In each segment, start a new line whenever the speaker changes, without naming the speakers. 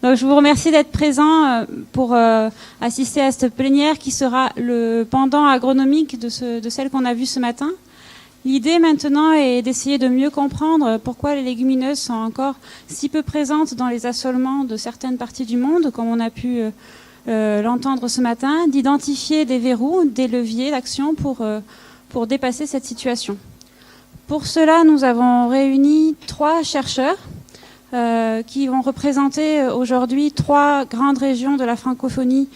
Donc, je vous remercie d'être présent pour assister à cette plénière qui sera le pendant agronomique de celle qu'on a vue ce matin. L'idée maintenant est d'essayer de mieux comprendre pourquoi les légumineuses sont encore si peu présentes dans les assolements de certaines parties du monde, comme on a pu l'entendre ce matin, d'identifier des verrous, des leviers d'action pour dépasser cette situation. Pour cela, nous avons réuni 3 chercheurs qui vont représenter aujourd'hui 3 grandes régions de la francophonie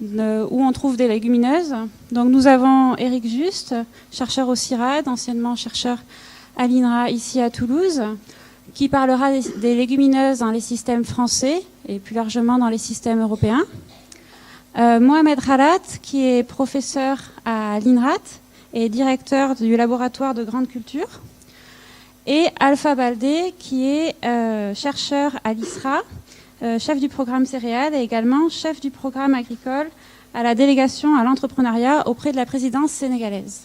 où on trouve des légumineuses. Donc nous avons Éric Juste, chercheur au CIRAD, anciennement chercheur à l'INRA ici à Toulouse, qui parlera des légumineuses dans les systèmes français et plus largement dans les systèmes européens. Mohamed Khalat, qui est professeur à l'INRAT et directeur du laboratoire de grande culture. Et Alpha Baldé, qui est chercheur à l'ISRA, chef du programme céréales et également chef du programme agricole à la délégation à l'entrepreneuriat auprès de la présidence sénégalaise.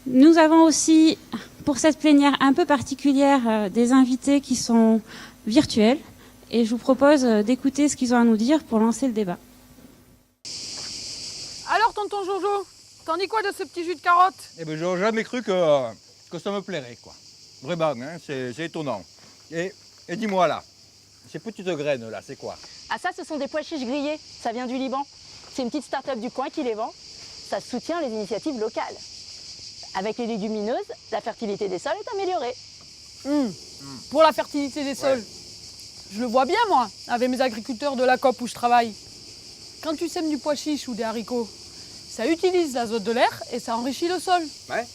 Nous avons aussi, pour cette plénière un peu particulière, des invités qui sont virtuels et je vous propose d'écouter ce qu'ils ont à nous dire pour lancer le débat.
Alors, tonton Jojo, t'en dis quoi de ce petit jus de carotte?
Eh bien, j'aurais jamais cru que ça me plairait, quoi. Vraiment, hein, c'est étonnant. Et dis-moi là, ces petites graines là, c'est quoi?
Ah ça, ce sont des pois chiches grillés, ça vient du Liban. C'est une petite start-up du coin qui les vend. Ça soutient les initiatives locales. Avec les légumineuses, la fertilité des sols est améliorée.
Pour la fertilité des sols, je le vois bien moi, avec mes agriculteurs de la COP où je travaille. Quand tu sèmes du pois chiche ou des haricots, ça utilise l'azote de l'air et ça enrichit le sol.
Ouais.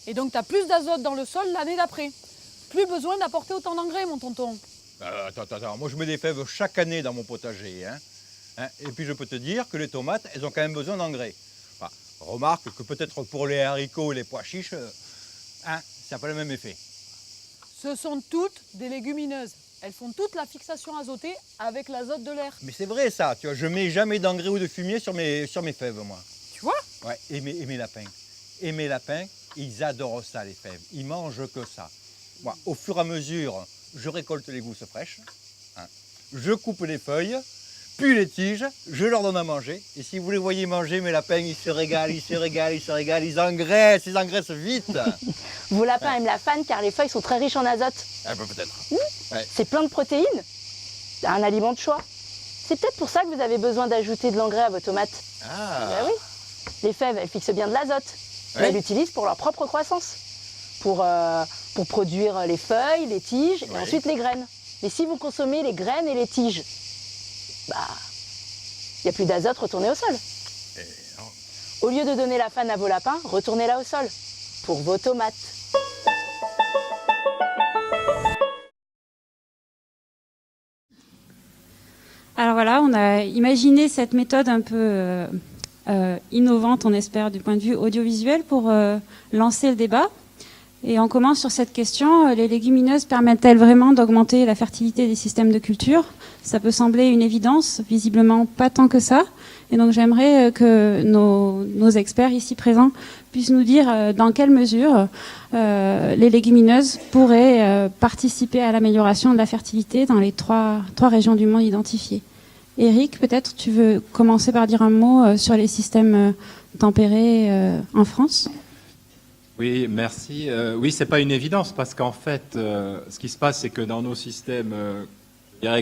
Et donc tu as plus d'azote dans le sol l'année d'après. Plus besoin d'apporter autant d'engrais, mon tonton.
Attends, moi je mets des fèves chaque année dans mon potager. Hein. Et puis je peux te dire que les tomates, elles ont quand même besoin d'engrais. Enfin, remarque que peut-être pour les haricots et les pois chiches, ça n'a pas le même effet.
Ce sont toutes des légumineuses. Elles font toute la fixation azotée avec l'azote de l'air.
Mais c'est vrai ça, tu vois, je mets jamais d'engrais ou de fumier sur mes fèves, moi.
Tu vois?
Ouais, et mes lapins. Et mes lapins, ils adorent ça, les fèves. Ils mangent que ça. Moi, au fur et à mesure, je récolte les gousses fraîches, je coupe les feuilles, puis les tiges, je leur donne à manger. Et si vous les voyez manger, mes lapins, ils se régalent, ils engraissent vite.
Vos lapins aiment la fan car les feuilles sont très riches en azote.
Peut-être.
C'est plein de protéines, un aliment de choix. C'est peut-être pour ça que vous avez besoin d'ajouter de l'engrais à vos tomates. Ben oui. Les fèves, elles fixent bien de l'azote. Mais elles l'utilisent pour leur propre croissance. Pour produire les feuilles, les tiges et ensuite les graines. Mais si vous consommez les graines et les tiges, il n'y a plus d'azote retourné au sol. Au lieu de donner la fan à vos lapins, retournez-la au sol. Pour vos tomates.
Alors voilà, on a imaginé cette méthode un peu innovante, on espère, du point de vue audiovisuel pour lancer le débat. Et on commence sur cette question, les légumineuses permettent-elles vraiment d'augmenter la fertilité des systèmes de culture? Ça peut sembler une évidence, visiblement pas tant que ça. Et donc j'aimerais que nos experts ici présents puissent nous dire dans quelle mesure les légumineuses pourraient participer à l'amélioration de la fertilité dans les trois régions du monde identifiées. Éric, peut-être tu veux commencer par dire un mot sur les systèmes tempérés en France?
Oui, merci. Oui, c'est pas une évidence parce qu'en fait, ce qui se passe, c'est que dans nos systèmes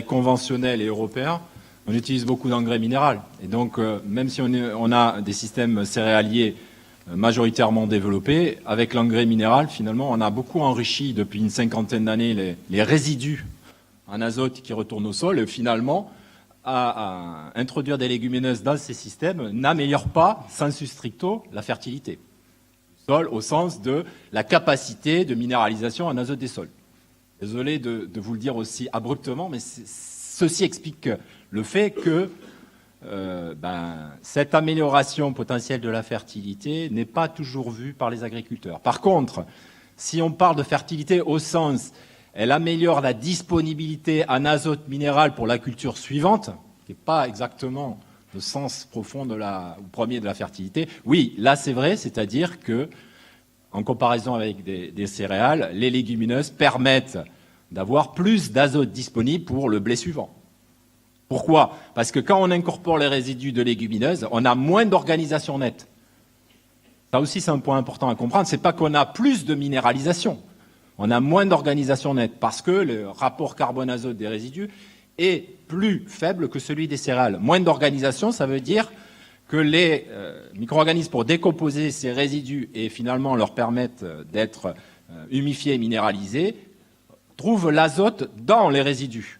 conventionnels et européens, on utilise beaucoup d'engrais minéraux. Et donc, même si on a des systèmes céréaliers majoritairement développés, avec l'engrais minéral, finalement, on a beaucoup enrichi depuis une cinquantaine d'années les résidus en azote qui retournent au sol. Et finalement, à introduire des légumineuses dans ces systèmes n'améliore pas, sensu stricto, la fertilité sol au sens de la capacité de minéralisation en azote des sols. Désolé de vous le dire aussi abruptement, mais ceci explique le fait que cette amélioration potentielle de la fertilité n'est pas toujours vue par les agriculteurs. Par contre, si on parle de fertilité au sens, elle améliore la disponibilité en azote minéral pour la culture suivante, qui n'est pas exactement le sens profond ou premier de la fertilité. Oui, là c'est vrai, c'est-à-dire que, en comparaison avec des céréales, les légumineuses permettent d'avoir plus d'azote disponible pour le blé suivant. Pourquoi? Parce que quand on incorpore les résidus de légumineuses, on a moins d'organisation nette. Ça aussi, c'est un point important à comprendre. C'est pas qu'on a plus de minéralisation. On a moins d'organisation nette parce que le rapport carbone-azote des résidus est plus faible que celui des céréales. Moins d'organisation, ça veut dire que les micro-organismes, pour décomposer ces résidus et finalement leur permettre d'être humifiés et minéralisés, trouvent l'azote dans les résidus,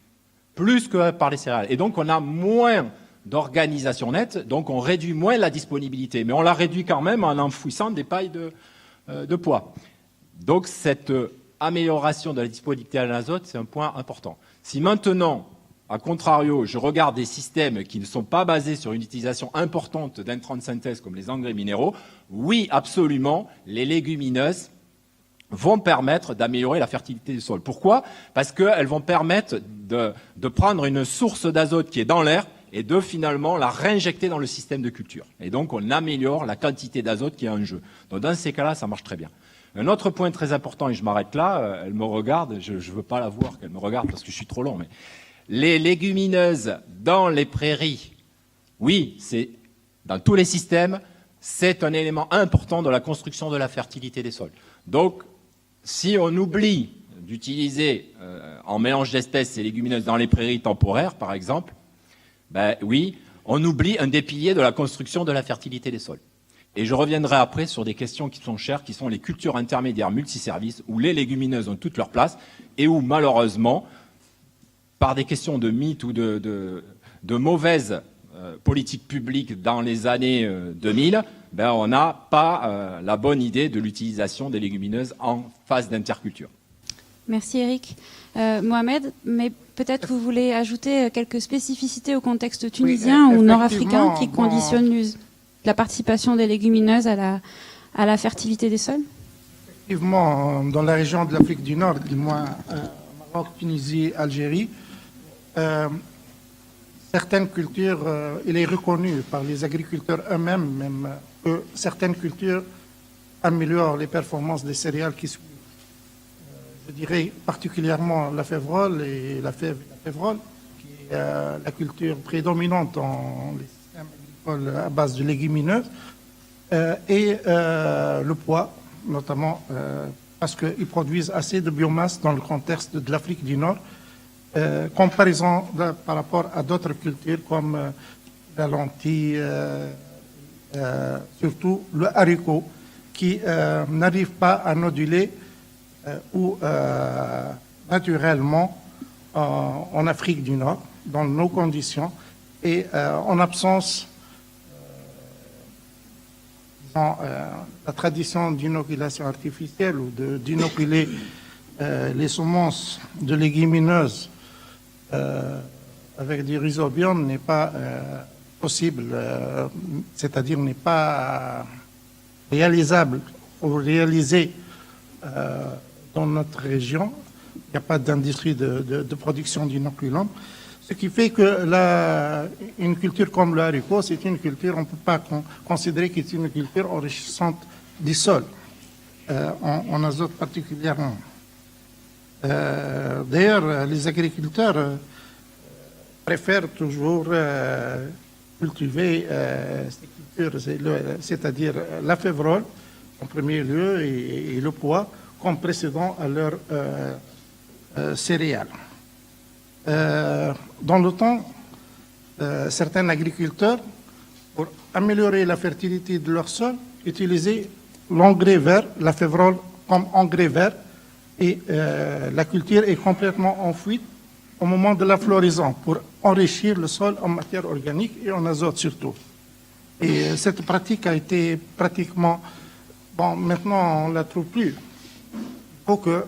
plus que par les céréales. Et donc on a moins d'organisation nette, donc on réduit moins la disponibilité. Mais on la réduit quand même en enfouissant des pailles de pois. Donc cette amélioration de la disponibilité à l'azote, c'est un point important. Si maintenant, à contrario, je regarde des systèmes qui ne sont pas basés sur une utilisation importante d'intrants de synthèse comme les engrais minéraux, oui, absolument, les légumineuses vont permettre d'améliorer la fertilité du sol. Pourquoi? Parce qu'elles vont permettre de prendre une source d'azote qui est dans l'air et de finalement la réinjecter dans le système de culture. Et donc on améliore la quantité d'azote qui est en jeu. Donc dans ces cas-là, ça marche très bien. Un autre point très important, et je m'arrête là, elle me regarde, je ne veux pas la voir qu'elle me regarde parce que je suis trop long, mais les légumineuses dans les prairies, oui, c'est dans tous les systèmes, c'est un élément important de la construction de la fertilité des sols. Donc, si on oublie d'utiliser en mélange d'espèces ces légumineuses dans les prairies temporaires, par exemple, ben oui, on oublie un des piliers de la construction de la fertilité des sols. Et je reviendrai après sur des questions qui sont chères, qui sont les cultures intermédiaires multiservices, où les légumineuses ont toute leur place et où malheureusement, par des questions de mythes ou de mauvaises politiques publiques dans les années 2000, ben on n'a pas la bonne idée de l'utilisation des légumineuses en phase d'interculture.
Merci Eric. Mohamed, mais peut-être vous voulez ajouter quelques spécificités au contexte tunisien ou nord-africain qui conditionnent la participation des légumineuses à la fertilité des sols?
Effectivement, dans la région de l'Afrique du Nord, du moins Maroc, Tunisie, Algérie, certaines cultures, il est reconnu par les agriculteurs eux-mêmes, même que certaines cultures améliorent les performances des céréales qui suivent. Je dirais particulièrement la févrole et la fève et la févrole, qui est la culture prédominante dans les systèmes agricoles à base de légumineuses, et le pois, notamment parce qu'ils produisent assez de biomasse dans le contexte de l'Afrique du Nord, comparaison par rapport à d'autres cultures comme la lentille, surtout le haricot, qui n'arrive pas à noduler ou naturellement en Afrique du Nord, dans nos conditions, et en absence la tradition d'inoculation artificielle ou d'inoculer les semences de légumineuses avec du rhizobium n'est pas possible, c'est-à-dire n'est pas réalisable ou réalisé dans notre région. Il n'y a pas d'industrie de production d'inoculants. Ce qui fait que une culture comme le haricot, c'est une culture, on ne peut pas considérer que c'est une culture enrichissante du sol, en azote particulièrement. D'ailleurs, les agriculteurs préfèrent toujours cultiver ces cultures, c'est-à-dire la févrole en premier lieu et le pois comme précédent à leur céréales. Dans le temps, certains agriculteurs, pour améliorer la fertilité de leur sol, utilisaient l'engrais vert, la févrole comme engrais vert, et la culture est complètement enfouie au moment de la floraison pour enrichir le sol en matière organique et en azote surtout. Et cette pratique a été pratiquement... Bon, maintenant, on ne la trouve plus. Il faut que...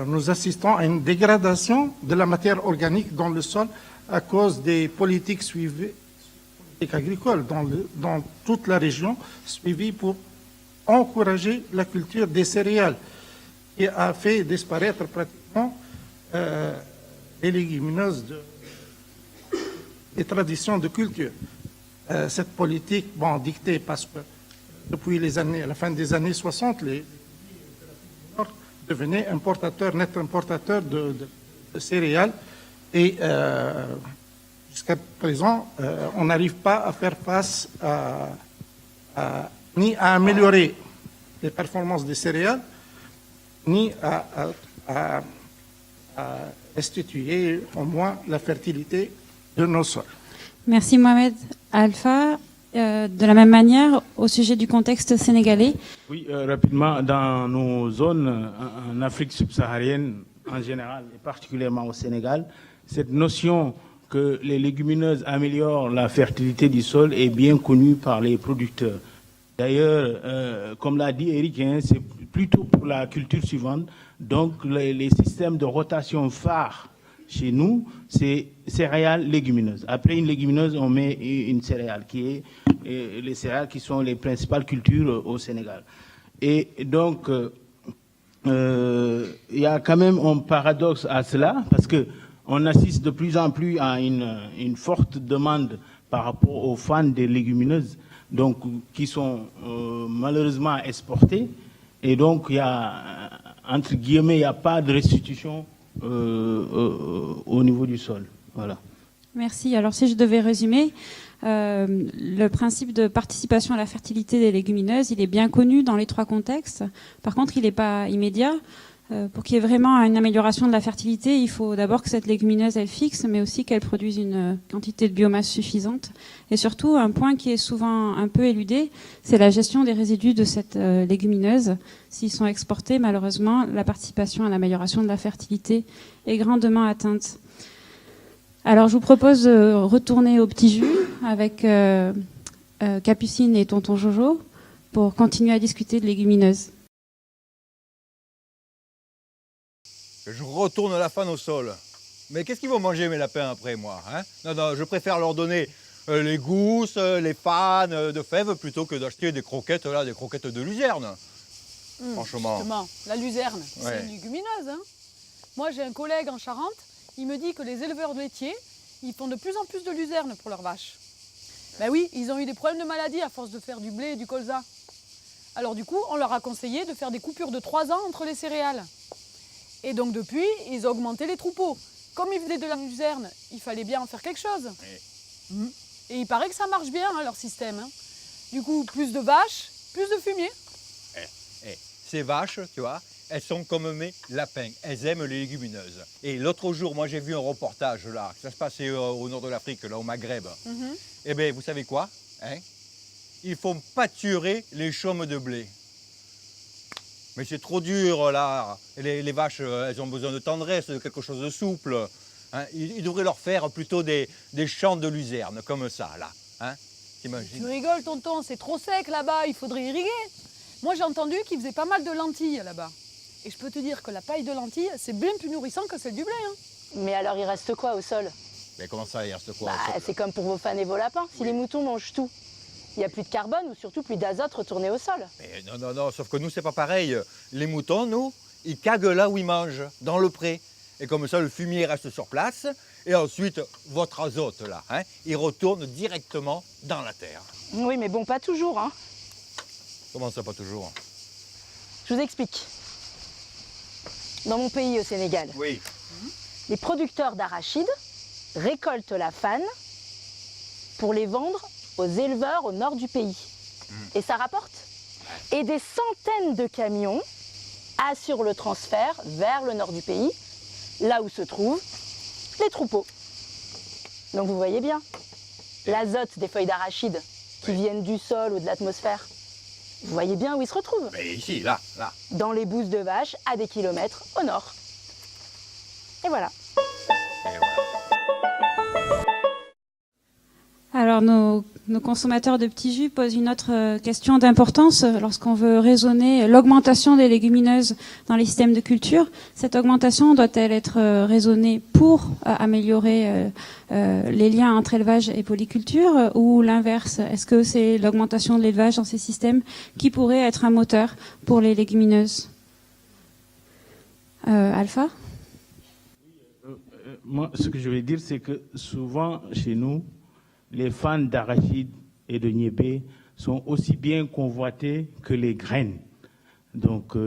nous assistons à une dégradation de la matière organique dans le sol à cause des politiques suivies, politiques agricoles dans toute la région, suivies pour encourager la culture des céréales, qui a fait disparaître pratiquement les légumineuses des traditions de culture. Cette politique, dictée parce que depuis la fin des années 60, devenait net importateur de céréales. Et jusqu'à présent, on n'arrive pas à faire face ni à améliorer les performances des céréales, ni à restituer au moins la fertilité de nos sols.
Merci Mohamed Alpha. De la même manière, au sujet du contexte sénégalais.
Oui, rapidement, dans nos zones, en Afrique subsaharienne en général, et particulièrement au Sénégal, cette notion que les légumineuses améliorent la fertilité du sol est bien connue par les producteurs. D'ailleurs, comme l'a dit Eric, hein, c'est plutôt pour la culture suivante. Donc, les systèmes de rotation phares chez nous, c'est céréales légumineuses. Après une légumineuse, on met une céréale, qui est les céréales qui sont les principales cultures au Sénégal. Et donc, il y a quand même un paradoxe à cela, parce qu'on assiste de plus en plus à une forte demande par rapport aux fans des légumineuses, donc, qui sont malheureusement exportées. Et donc, il y a, entre guillemets, il n'y a pas de restitution au niveau du sol. Voilà.
Merci. Alors si je devais résumer, le principe de participation à la fertilité des légumineuses, il est bien connu dans les trois contextes. Par contre, il n'est pas immédiat. Pour qu'il y ait vraiment une amélioration de la fertilité, il faut d'abord que cette légumineuse, elle fixe, mais aussi qu'elle produise une quantité de biomasse suffisante. Et surtout, un point qui est souvent un peu éludé, c'est la gestion des résidus de cette légumineuse. S'ils sont exportés, malheureusement, la participation à l'amélioration de la fertilité est grandement atteinte. Alors, je vous propose de retourner au petit jus avec Capucine et tonton Jojo pour continuer à discuter de légumineuses.
Je retourne la fan au sol. Mais qu'est-ce qu'ils vont manger mes lapins après moi, hein? Non, je préfère leur donner les gousses, les fans de fèves plutôt que d'acheter des croquettes de luzerne. Franchement.
Justement, la luzerne,
Ouais.
c'est une légumineuse. Hein. Moi, j'ai un collègue en Charente, il me dit que les éleveurs laitiers, ils font de plus en plus de luzerne pour leurs vaches. Ben oui, ils ont eu des problèmes de maladie à force de faire du blé et du colza. Alors du coup, on leur a conseillé de faire des coupures de 3 ans entre les céréales. Et donc depuis, ils ont augmenté les troupeaux. Comme ils faisaient de la luzerne, il fallait bien en faire quelque chose. Et il paraît que ça marche bien, hein, leur système. Hein. Du coup, plus de vaches, plus de fumier.
Ces vaches, tu vois, elles sont comme mes lapins. Elles aiment les légumineuses. Et l'autre jour, moi, j'ai vu un reportage là. Ça se passait au nord de l'Afrique, là, au Maghreb. Eh bien, vous savez quoi, hein? Ils font pâturer les chaumes de blé. Mais c'est trop dur, là. Les vaches, elles ont besoin de tendresse, de quelque chose de souple. Hein? Ils devraient leur faire plutôt des champs de luzerne, comme ça, là. Hein?
Tu
T'imagines?
rigoles, tonton, c'est trop sec là-bas, il faudrait irriguer. Moi, j'ai entendu qu'ils faisaient pas mal de lentilles là-bas. Et je peux te dire que la paille de lentilles, c'est bien plus nourrissant que celle du blé. Hein.
Mais alors, il reste quoi au sol?
Mais comment ça, il reste quoi?
C'est comme pour vos fans et vos lapins. Si les moutons mangent tout, il n'y a plus de carbone ou surtout plus d'azote retourné au sol.
Mais non, sauf que nous, c'est pas pareil. Les moutons, nous, ils caguent là où ils mangent, dans le pré. Et comme ça, le fumier reste sur place. Et ensuite, votre azote, là, hein, il retourne directement dans la terre.
Oui, mais bon, pas toujours, hein.
Comment ça, pas toujours?
Je vous explique. Dans mon pays, au Sénégal,
Oui.
les producteurs d'arachides récoltent la fane pour les vendre aux éleveurs au nord du pays. Et ça rapporte. Et des centaines de camions assurent le transfert vers le nord du pays, là où se trouvent les troupeaux. Donc vous voyez bien, l'azote des feuilles d'arachide qui viennent du sol ou de l'atmosphère, vous voyez bien où ils se retrouvent.
Mais ici, là.
Dans les bousses de vaches à des kilomètres au nord. Et voilà.
Et voilà.
Alors, nos consommateurs de petits jus posent une autre question d'importance lorsqu'on veut raisonner l'augmentation des légumineuses dans les systèmes de culture. Cette augmentation doit-elle être raisonnée pour améliorer les liens entre élevage et polyculture ou l'inverse? Est-ce que c'est l'augmentation de l'élevage dans ces systèmes qui pourrait être un moteur pour les légumineuses? Alpha?
Moi, ce que je vais dire, c'est que souvent, chez nous, les fans d'arachide et de niébé sont aussi bien convoités que les graines. Donc,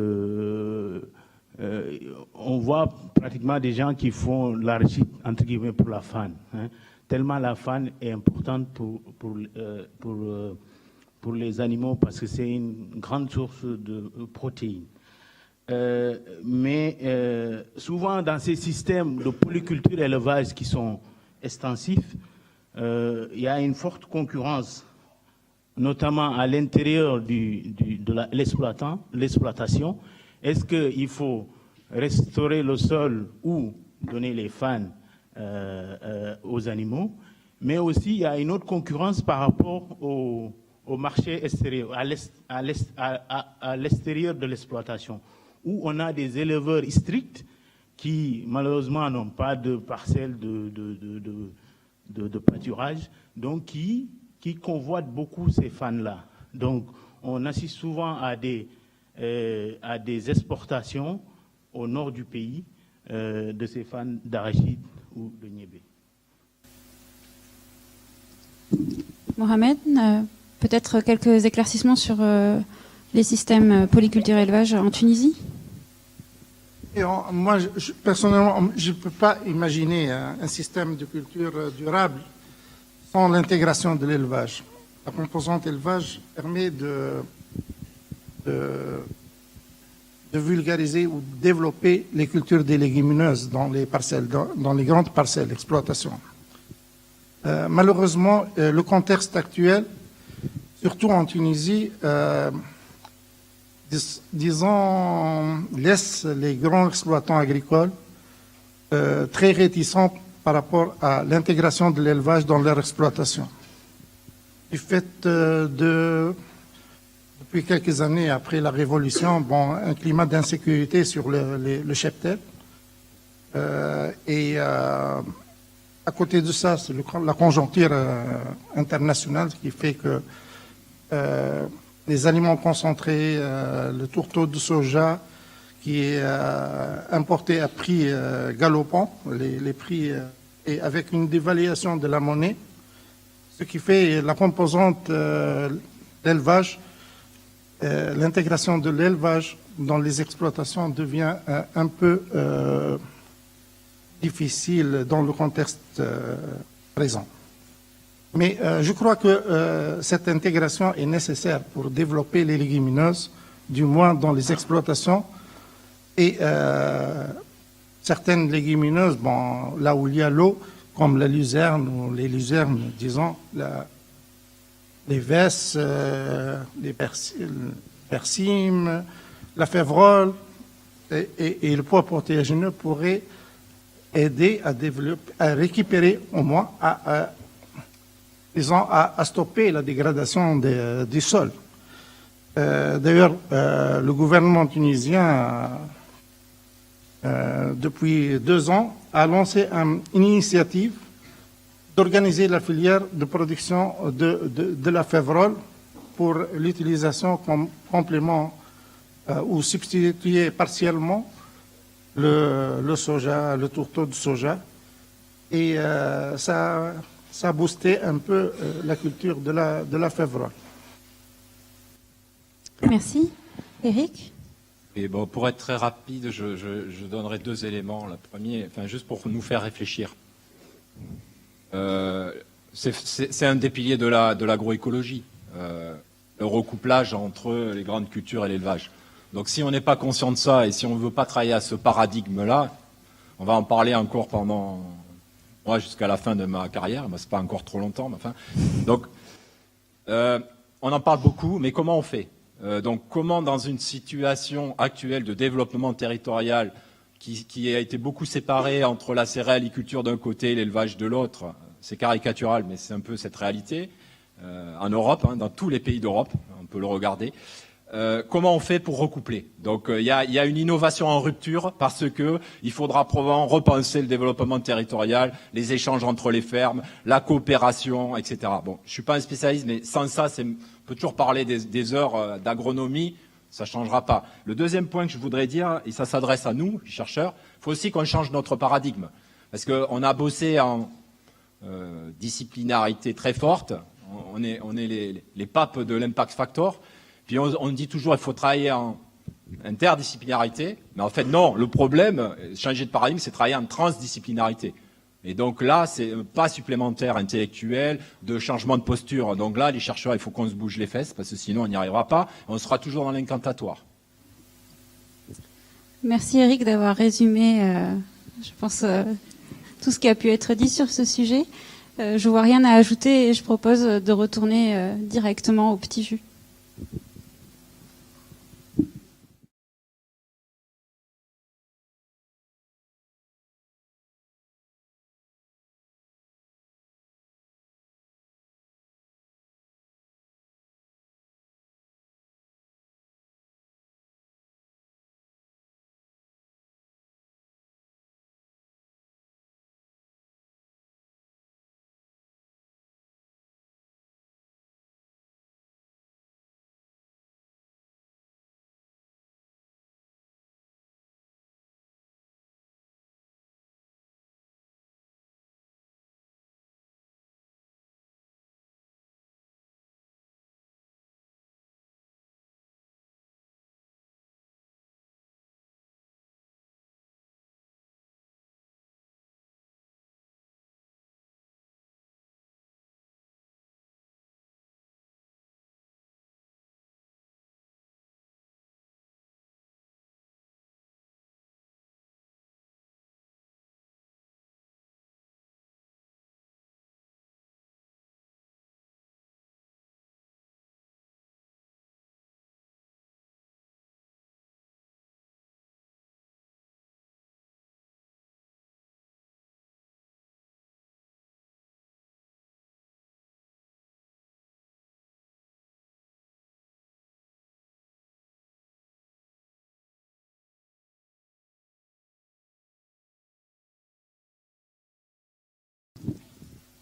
on voit pratiquement des gens qui font l'arachide, entre guillemets, pour la faune, hein, tellement la faune est importante pour les animaux parce que c'est une grande source de protéines. Mais souvent dans ces systèmes de polyculture et élevage qui sont extensifs, il y a une forte concurrence, notamment à l'intérieur de l'exploitation. Est-ce qu'il faut restaurer le sol ou donner les fans aux animaux? Mais aussi, il y a une autre concurrence par rapport au marché extérieur, à l'extérieur de l'exploitation, où on a des éleveurs stricts qui, malheureusement, n'ont pas de parcelles de pâturage, donc qui convoitent beaucoup ces fans-là. Donc, on assiste souvent à des exportations au nord du pays de ces fans d'arachide ou de niébé.
Mohamed, peut-être quelques éclaircissements sur les systèmes polyculture élevage en Tunisie?
Moi, personnellement, je ne peux pas imaginer un système de culture durable sans l'intégration de l'élevage. La composante élevage permet de vulgariser ou de développer les cultures des légumineuses dans les parcelles, dans les grandes parcelles d'exploitation. Malheureusement, le contexte actuel, surtout en Tunisie, disons, laisse les grands exploitants agricoles très réticents par rapport à l'intégration de l'élevage dans leur exploitation. Du fait depuis quelques années après la Révolution, un climat d'insécurité sur le cheptel. À côté de ça, c'est la conjoncture internationale qui fait que les aliments concentrés, le tourteau de soja qui est importé à prix galopant, les prix, et avec une dévaluation de la monnaie, ce qui fait la composante d'élevage, l'intégration de l'élevage dans les exploitations devient un peu difficile dans le contexte présent. Mais je crois que cette intégration est nécessaire pour développer les légumineuses, du moins dans les exploitations. Et certaines légumineuses, là où il y a l'eau, comme la luzerne ou les luzernes, disons, les vesses, les persimes, la févrole et le pois protéagineux pourraient aider à développer, à récupérer au moins, à stopper la dégradation du sol. D'ailleurs, le gouvernement tunisien, depuis 2 ans, a lancé une initiative d'organiser la filière de production de la févrole pour l'utilisation comme complément ou substituer partiellement le soja, le tourteau de soja. Et ça a boosté un peu la culture de la févrole.
Merci. Eric?
Et bon, pour être très rapide, je donnerai 2 éléments. Le premier, juste pour nous faire réfléchir. C'est un des piliers de l'agroécologie, le recouplage entre les grandes cultures et l'élevage. Donc si on n'est pas conscient de ça et si on ne veut pas travailler à ce paradigme-là, on va en parler encore pendant, moi, jusqu'à la fin de ma carrière. C'est pas encore trop longtemps, mais enfin. Donc, on en parle beaucoup, mais comment on fait? Donc comment, dans une situation actuelle de développement territorial qui a été beaucoup séparée entre la céréaliculture d'un côté et l'élevage de l'autre, c'est caricatural, mais c'est un peu cette réalité, en Europe, dans tous les pays d'Europe, on peut le regarder. Comment on fait pour recoupler? Donc il y a une innovation en rupture parce que il faudra probablement repenser le développement territorial, les échanges entre les fermes, la coopération, etc. Bon, je suis pas un spécialiste, mais sans ça, on peut toujours parler des heures d'agronomie, ça changera pas. Le deuxième point que je voudrais dire, et ça s'adresse à nous, les chercheurs, il faut aussi qu'on change notre paradigme. Parce qu'on a bossé en disciplinarité très forte, on est les papes de l'impact factor, puis on dit toujours qu'il faut travailler interdisciplinarité. Mais en fait, non, le problème, changer de paradigme, c'est travailler en transdisciplinarité. Et donc là, c'est pas supplémentaire intellectuel, de changement de posture. Donc là, les chercheurs, il faut qu'on se bouge les fesses, parce que sinon, on n'y arrivera pas. On sera toujours dans l'incantatoire.
Merci Eric d'avoir résumé, je pense, tout ce qui a pu être dit sur ce sujet. Je vois rien à ajouter et je propose de retourner directement au petit jus.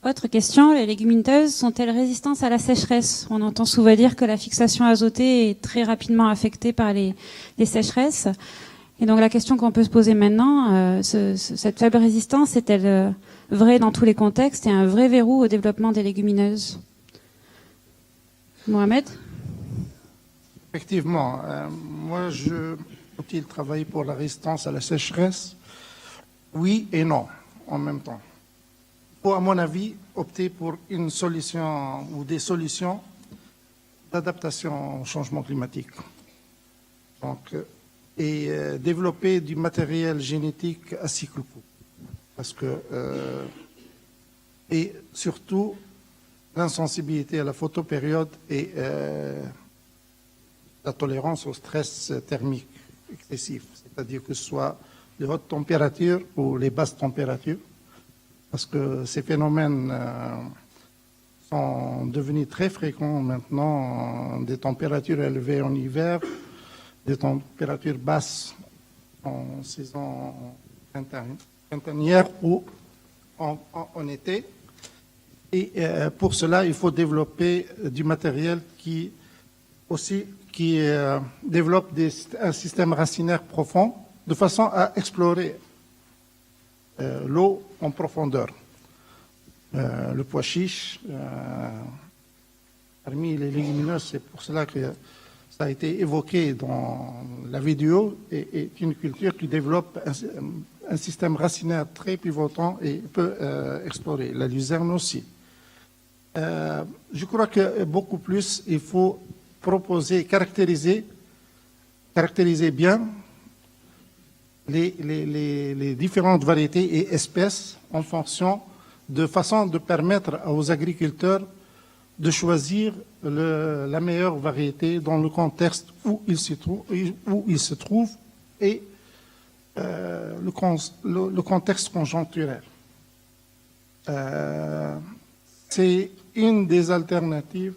Autre question, les légumineuses sont-elles résistantes à la sécheresse? On entend souvent dire que la fixation azotée est très rapidement affectée par les sécheresses. Et donc la question qu'on peut se poser maintenant, cette faible résistance est-elle vraie dans tous les contextes et un vrai verrou au développement des légumineuses? Mohamed?
Effectivement, moi faut-il travailler pour la résistance à la sécheresse? Oui et non en même temps. Il faut, à mon avis, opter pour une solution ou des solutions d'adaptation au changement climatique. Donc, et développer du matériel génétique à cycle court. Parce que, et surtout, l'insensibilité à la photopériode et la tolérance au stress thermique excessif, c'est-à-dire que ce soit les hautes températures ou les basses températures, parce que ces phénomènes sont devenus très fréquents maintenant, des températures élevées en hiver, des températures basses en saison printanière ou en été. Et pour cela, il faut développer du matériel qui développe un système racinaire profond de façon à explorer l'eau en profondeur. Le pois chiche, parmi les légumineuses, c'est pour cela que ça a été évoqué dans la vidéo, est une culture qui développe un système racinaire très pivotant et peut explorer. La luzerne aussi. Je crois que beaucoup plus, il faut proposer, caractériser bien les différentes variétés et espèces en fonction de façon de permettre aux agriculteurs de choisir la meilleure variété dans le contexte où il se trouve et le contexte conjoncturel. C'est une des alternatives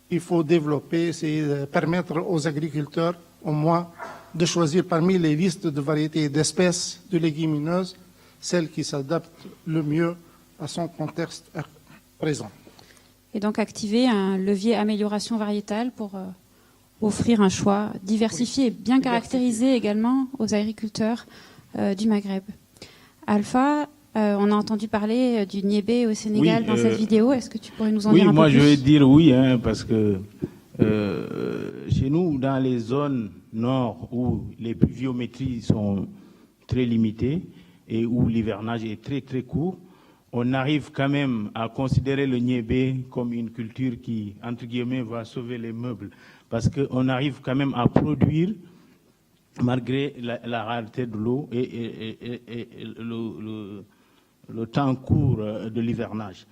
qu'il faut développer, c'est permettre aux agriculteurs au moins de choisir parmi les listes de variétés et d'espèces de légumineuses celles qui s'adaptent le mieux à son contexte présent.
Et donc activer un levier amélioration variétale pour offrir un choix diversifié et bien caractérisé également aux agriculteurs du Maghreb. Alpha, on a entendu parler du niébé au Sénégal dans cette vidéo. Est-ce que tu pourrais nous en dire un peu plus?
Oui, moi je vais dire oui, parce que Chez nous, dans les zones nord où les pluviométries sont très limitées et où l'hivernage est très très court, on arrive quand même à considérer le niébé comme une culture qui, entre guillemets, va sauver les meubles. Parce qu'on arrive quand même à produire, malgré la rareté de l'eau et le temps court de l'hivernage.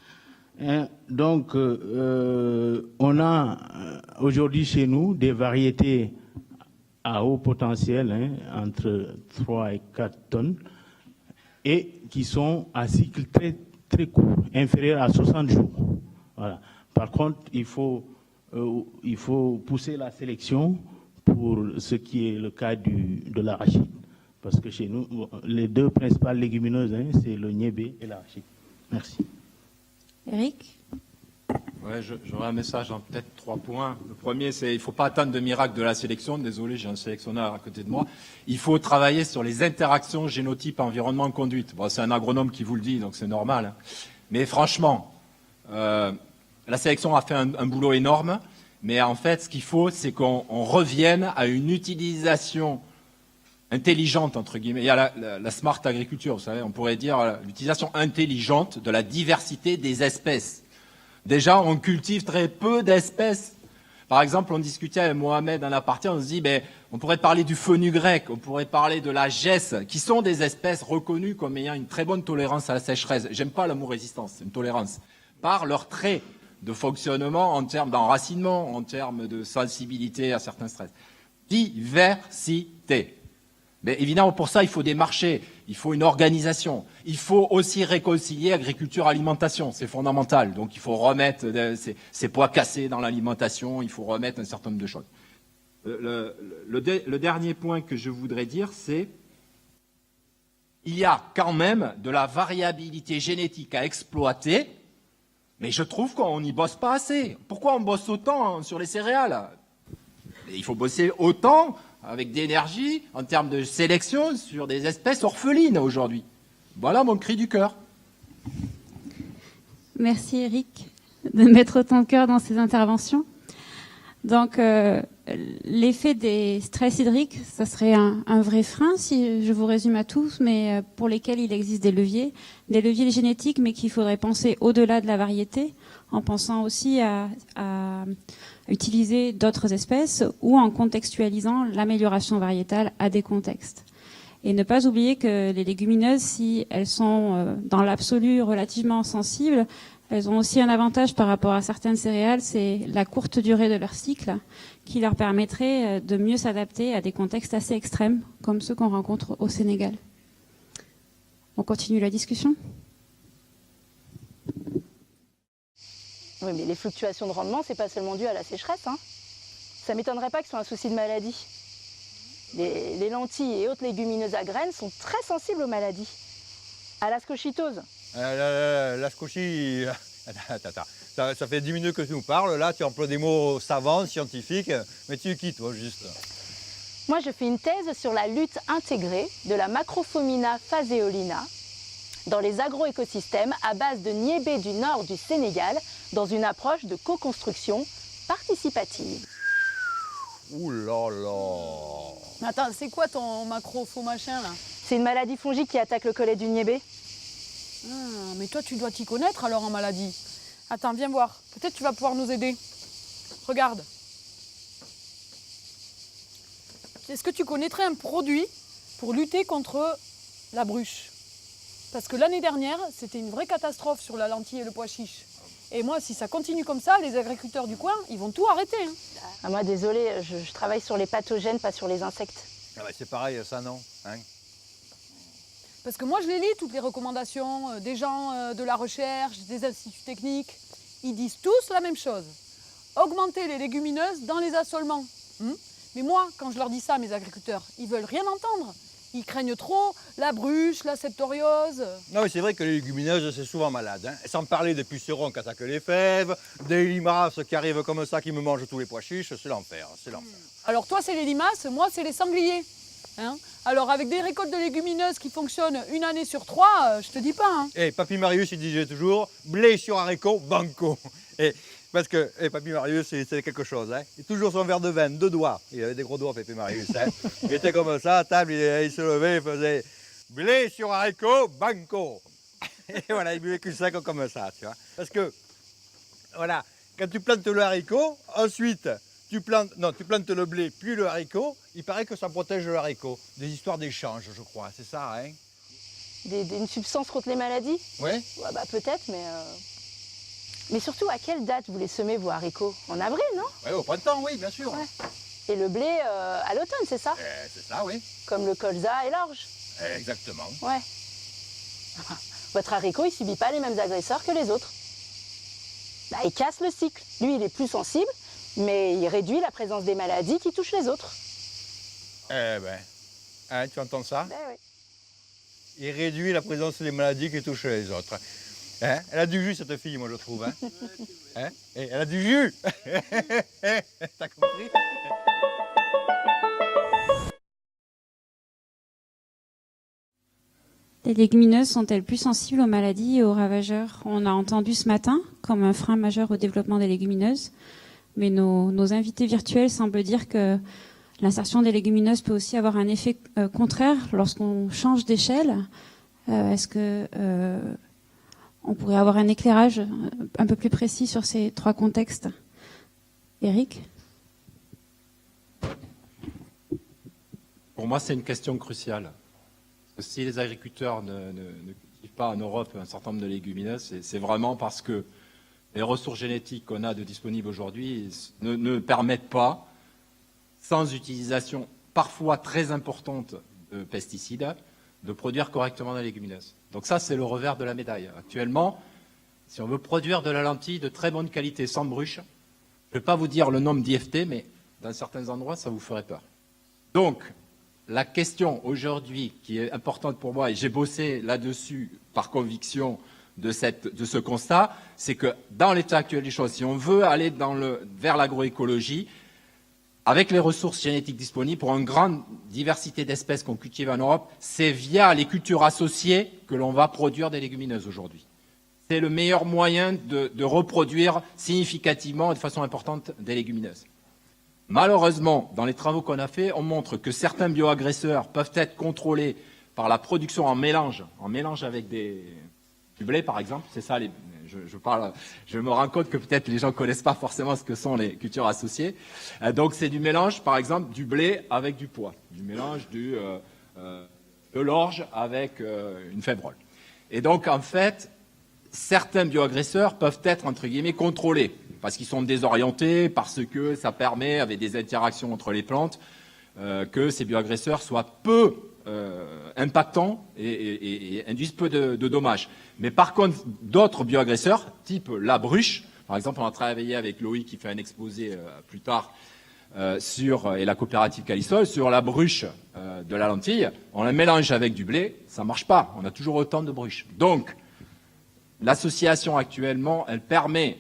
Donc, on a aujourd'hui chez nous des variétés à haut potentiel, entre 3 et 4 tonnes, et qui sont à cycle très, très court, inférieur à 60 jours. Voilà. Par contre, il faut pousser la sélection pour ce qui est le cas de l'arachide. Parce que chez nous, les deux principales légumineuses, c'est le niébé et l'arachide. Merci.
Eric?
Ouais, j'aurais un message en peut-être 3 points. Le premier, c'est il ne faut pas attendre de miracle de la sélection. Désolé, j'ai un sélectionneur à côté de moi. Il faut travailler sur les interactions génotype environnement-conduite. Bon, c'est un agronome qui vous le dit, donc c'est normal. Hein. Mais franchement, la sélection a fait un boulot énorme. Mais en fait, ce qu'il faut, c'est qu'on revienne à une utilisation intelligente, entre guillemets. Il y a la smart agriculture, vous savez, on pourrait dire l'utilisation intelligente de la diversité des espèces. Déjà, on cultive très peu d'espèces. Par exemple, on discutait avec Mohamed en aparté, on se dit, on pourrait parler du fenugrec, on pourrait parler de la gesse, qui sont des espèces reconnues comme ayant une très bonne tolérance à la sécheresse. J'aime pas le mot résistance, c'est une tolérance. Par leurs traits de fonctionnement en termes d'enracinement, en termes de sensibilité à certains stress. Diversité. Mais évidemment, pour ça, il faut des marchés, il faut une organisation. Il faut aussi réconcilier agriculture-alimentation, c'est fondamental. Donc il faut remettre ces poids cassés dans l'alimentation, il faut remettre un certain nombre de choses. Le dernier point que je voudrais dire, c'est il y a quand même de la variabilité génétique à exploiter, mais je trouve qu'on n'y bosse pas assez. Pourquoi on bosse autant sur les céréales? Il faut bosser autant avec d'énergie en termes de sélection sur des espèces orphelines aujourd'hui. Voilà mon cri du cœur.
Merci Eric de mettre autant de cœur dans ces interventions. Donc l'effet des stress hydriques, ça serait un vrai frein si je vous résume à tous, mais pour lesquels il existe des leviers génétiques, mais qu'il faudrait penser au-delà de la variété, en pensant aussi à utiliser d'autres espèces ou en contextualisant l'amélioration variétale à des contextes. Et ne pas oublier que les légumineuses, si elles sont dans l'absolu relativement sensibles, elles ont aussi un avantage par rapport à certaines céréales, c'est la courte durée de leur cycle qui leur permettrait de mieux s'adapter à des contextes assez extrêmes comme ceux qu'on rencontre au Sénégal. On continue la discussion ?
Oui, mais les fluctuations de rendement, c'est pas seulement dû à la sécheresse. Ça m'étonnerait pas que ce soit un souci de maladie. Les lentilles et autres légumineuses à graines sont très sensibles aux maladies. À la scochitose.
La scochie, ça fait 10 minutes que tu nous parles, là tu emploies des mots savants, scientifiques, mais tu es qui toi juste?
Moi je fais une thèse sur la lutte intégrée de la Macrophomina phaseolina dans les agroécosystèmes à base de niébé du nord du Sénégal dans une approche de co-construction participative.
Ouh là là.
Mais attends, c'est quoi ton macro-faux machin là?
C'est une maladie fongique qui attaque le collet du niébé.
Ah, mais toi tu dois t'y connaître alors en maladie. Attends, viens voir. Peut-être tu vas pouvoir nous aider. Regarde. Est-ce que tu connaîtrais un produit pour lutter contre la bruche? Parce que l'année dernière, c'était une vraie catastrophe sur la lentille et le pois chiche. Et moi, si ça continue comme ça, les agriculteurs du coin, ils vont tout arrêter.
Ah, moi, désolée, je travaille sur les pathogènes, pas sur les insectes.
Ah bah c'est pareil, ça non.
Parce que moi, je les lis, toutes les recommandations des gens de la recherche, des instituts techniques. Ils disent tous la même chose. Augmenter les légumineuses dans les assolements. Mais moi, quand je leur dis ça, mes agriculteurs, ils veulent rien entendre. Ils craignent trop la bruche, la septoriose.
Non, mais c'est vrai que les légumineuses, c'est souvent malade. Sans parler des pucerons qui attaquent les fèves, des limaces qui arrivent comme ça, qui me mangent tous les pois chiches, c'est l'enfer, c'est l'enfer.
Alors toi, c'est les limaces, moi, c'est les sangliers. Alors avec des récoltes de légumineuses qui fonctionnent une année sur 3, je te dis pas.
Papy Marius, il disait toujours, blé sur haricots, banco. Parce que Papy Marius, c'est quelque chose. Hein. Il a toujours son verre de vin, 2 doigts. Il avait des gros doigts, Papy Marius. Hein. Il était comme ça, à table, il se levait, il faisait blé sur haricot, banco. Et voilà, il buvait que ça comme ça, tu vois. Parce que, voilà, quand tu plantes le haricot, ensuite, tu plantes le blé, puis le haricot, il paraît que ça protège le haricot. Des histoires d'échange, je crois, c'est ça, hein.
Une substance contre les maladies?
Oui.
Ouais, bah, peut-être, mais surtout, à quelle date vous les semez, vos haricots? En avril, non?
Oui, au printemps, oui, bien sûr.
Ouais. Et le blé à l'automne, c'est ça?
C'est ça, oui.
Comme le colza et l'orge?
Exactement.
Ouais. Votre haricot, il subit pas les mêmes agresseurs que les autres. Bah, il casse le cycle. Lui, il est plus sensible, mais il réduit la présence des maladies qui touchent les autres.
Eh ben, hein, tu entends ça?
Ben oui.
Il réduit la présence des maladies qui touchent les autres. Hein? Elle a du jus, cette fille, moi, je trouve. Hein? Hein? Et elle a du jus. T'as compris?
Les légumineuses sont-elles plus sensibles aux maladies et aux ravageurs? On a entendu ce matin comme un frein majeur au développement des légumineuses, mais nos invités virtuels semblent dire que l'insertion des légumineuses peut aussi avoir un effet contraire lorsqu'on change d'échelle. Est-ce que on pourrait avoir un éclairage un peu plus précis sur ces 3 contextes? Eric?
Pour moi, c'est une question cruciale. Parce que si les agriculteurs ne cultivent pas en Europe un certain nombre de légumineuses, c'est vraiment parce que les ressources génétiques qu'on a de disponibles aujourd'hui ne permettent pas, sans utilisation parfois très importante de pesticides, de produire correctement des légumineuses. Donc ça, c'est le revers de la médaille. Actuellement, si on veut produire de la lentille de très bonne qualité sans bruche, je ne vais pas vous dire le nombre d'IFT, mais dans certains endroits, ça vous ferait peur. Donc, la question aujourd'hui qui est importante pour moi, et j'ai bossé là-dessus par conviction de ce constat, c'est que dans l'état actuel des choses, si on veut aller vers l'agroécologie, avec les ressources génétiques disponibles, pour une grande diversité d'espèces qu'on cultive en Europe, c'est via les cultures associées que l'on va produire des légumineuses aujourd'hui. C'est le meilleur moyen de reproduire significativement et de façon importante des légumineuses. Malheureusement, dans les travaux qu'on a faits, on montre que certains bioagresseurs peuvent être contrôlés par la production en mélange avec du blé par exemple. C'est ça, je me rends compte que peut-être les gens ne connaissent pas forcément ce que sont les cultures associées. Donc c'est du mélange, par exemple, du blé avec du pois, du mélange de l'orge avec une févrole. Et donc en fait, certains bioagresseurs peuvent être, entre guillemets, contrôlés, parce qu'ils sont désorientés, parce que ça permet, avec des interactions entre les plantes, que ces bioagresseurs soient peu impactants et induisent peu de dommages. Mais par contre, d'autres bioagresseurs, type la bruche, par exemple, on a travaillé avec Loïc qui fait un exposé plus tard et la coopérative Calisol sur la bruche de la lentille. On la mélange avec du blé, ça ne marche pas. On a toujours autant de bruches. Donc, l'association actuellement, elle permet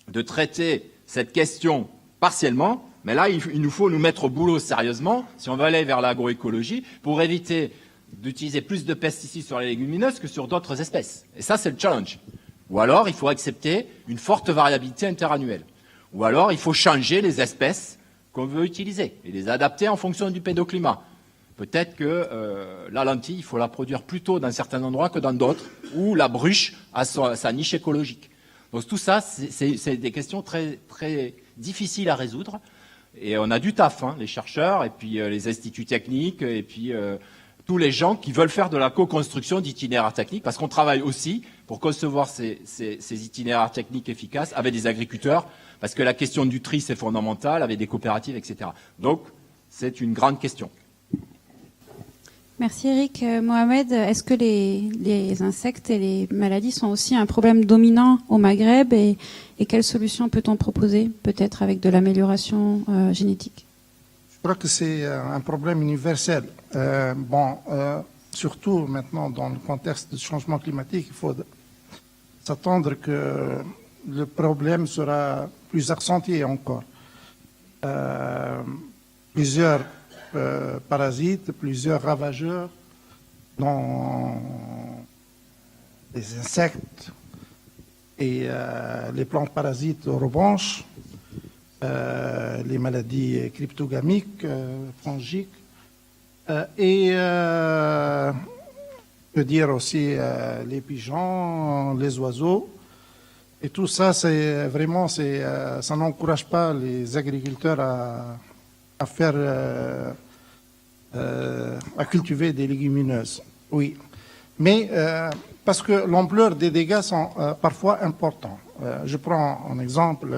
de traiter cette question partiellement, mais là, il nous faut nous mettre au boulot sérieusement, si on veut aller vers l'agroécologie, pour éviter d'utiliser plus de pesticides sur les légumineuses que sur d'autres espèces. Et ça, c'est le challenge. Ou alors, il faut accepter une forte variabilité interannuelle. Ou alors, il faut changer les espèces qu'on veut utiliser et les adapter en fonction du pédoclimat. Peut-être que la lentille, il faut la produire plus tôt dans certains endroits que dans d'autres, où la bruche a sa niche écologique. Donc tout ça, c'est des questions très, très difficiles à résoudre. Et on a du taf, hein, les chercheurs, et puis les instituts techniques, et puis tous les gens qui veulent faire de la co-construction d'itinéraires techniques, parce qu'on travaille aussi pour concevoir ces itinéraires techniques efficaces avec des agriculteurs, parce que la question du tri, c'est fondamental, avec des coopératives, etc. Donc, c'est une grande question.
Merci Eric. Mohamed, est-ce que les insectes et les maladies sont aussi un problème dominant au Maghreb et quelles solutions peut-on proposer, peut-être avec de l'amélioration génétique?
Je crois que c'est un problème universel. Surtout maintenant dans le contexte du changement climatique, il faut s'attendre que le problème sera plus accentué encore. Plusieurs parasites, plusieurs ravageurs, dont les insectes, et les plantes parasites rebranches, les maladies cryptogamiques, fongiques, et peut dire aussi les pigeons, les oiseaux. Et tout ça, c'est vraiment, ça n'encourage pas les agriculteurs à faire, à cultiver des légumineuses. Oui, mais parce que l'ampleur des dégâts sont parfois importants. Je prends un exemple.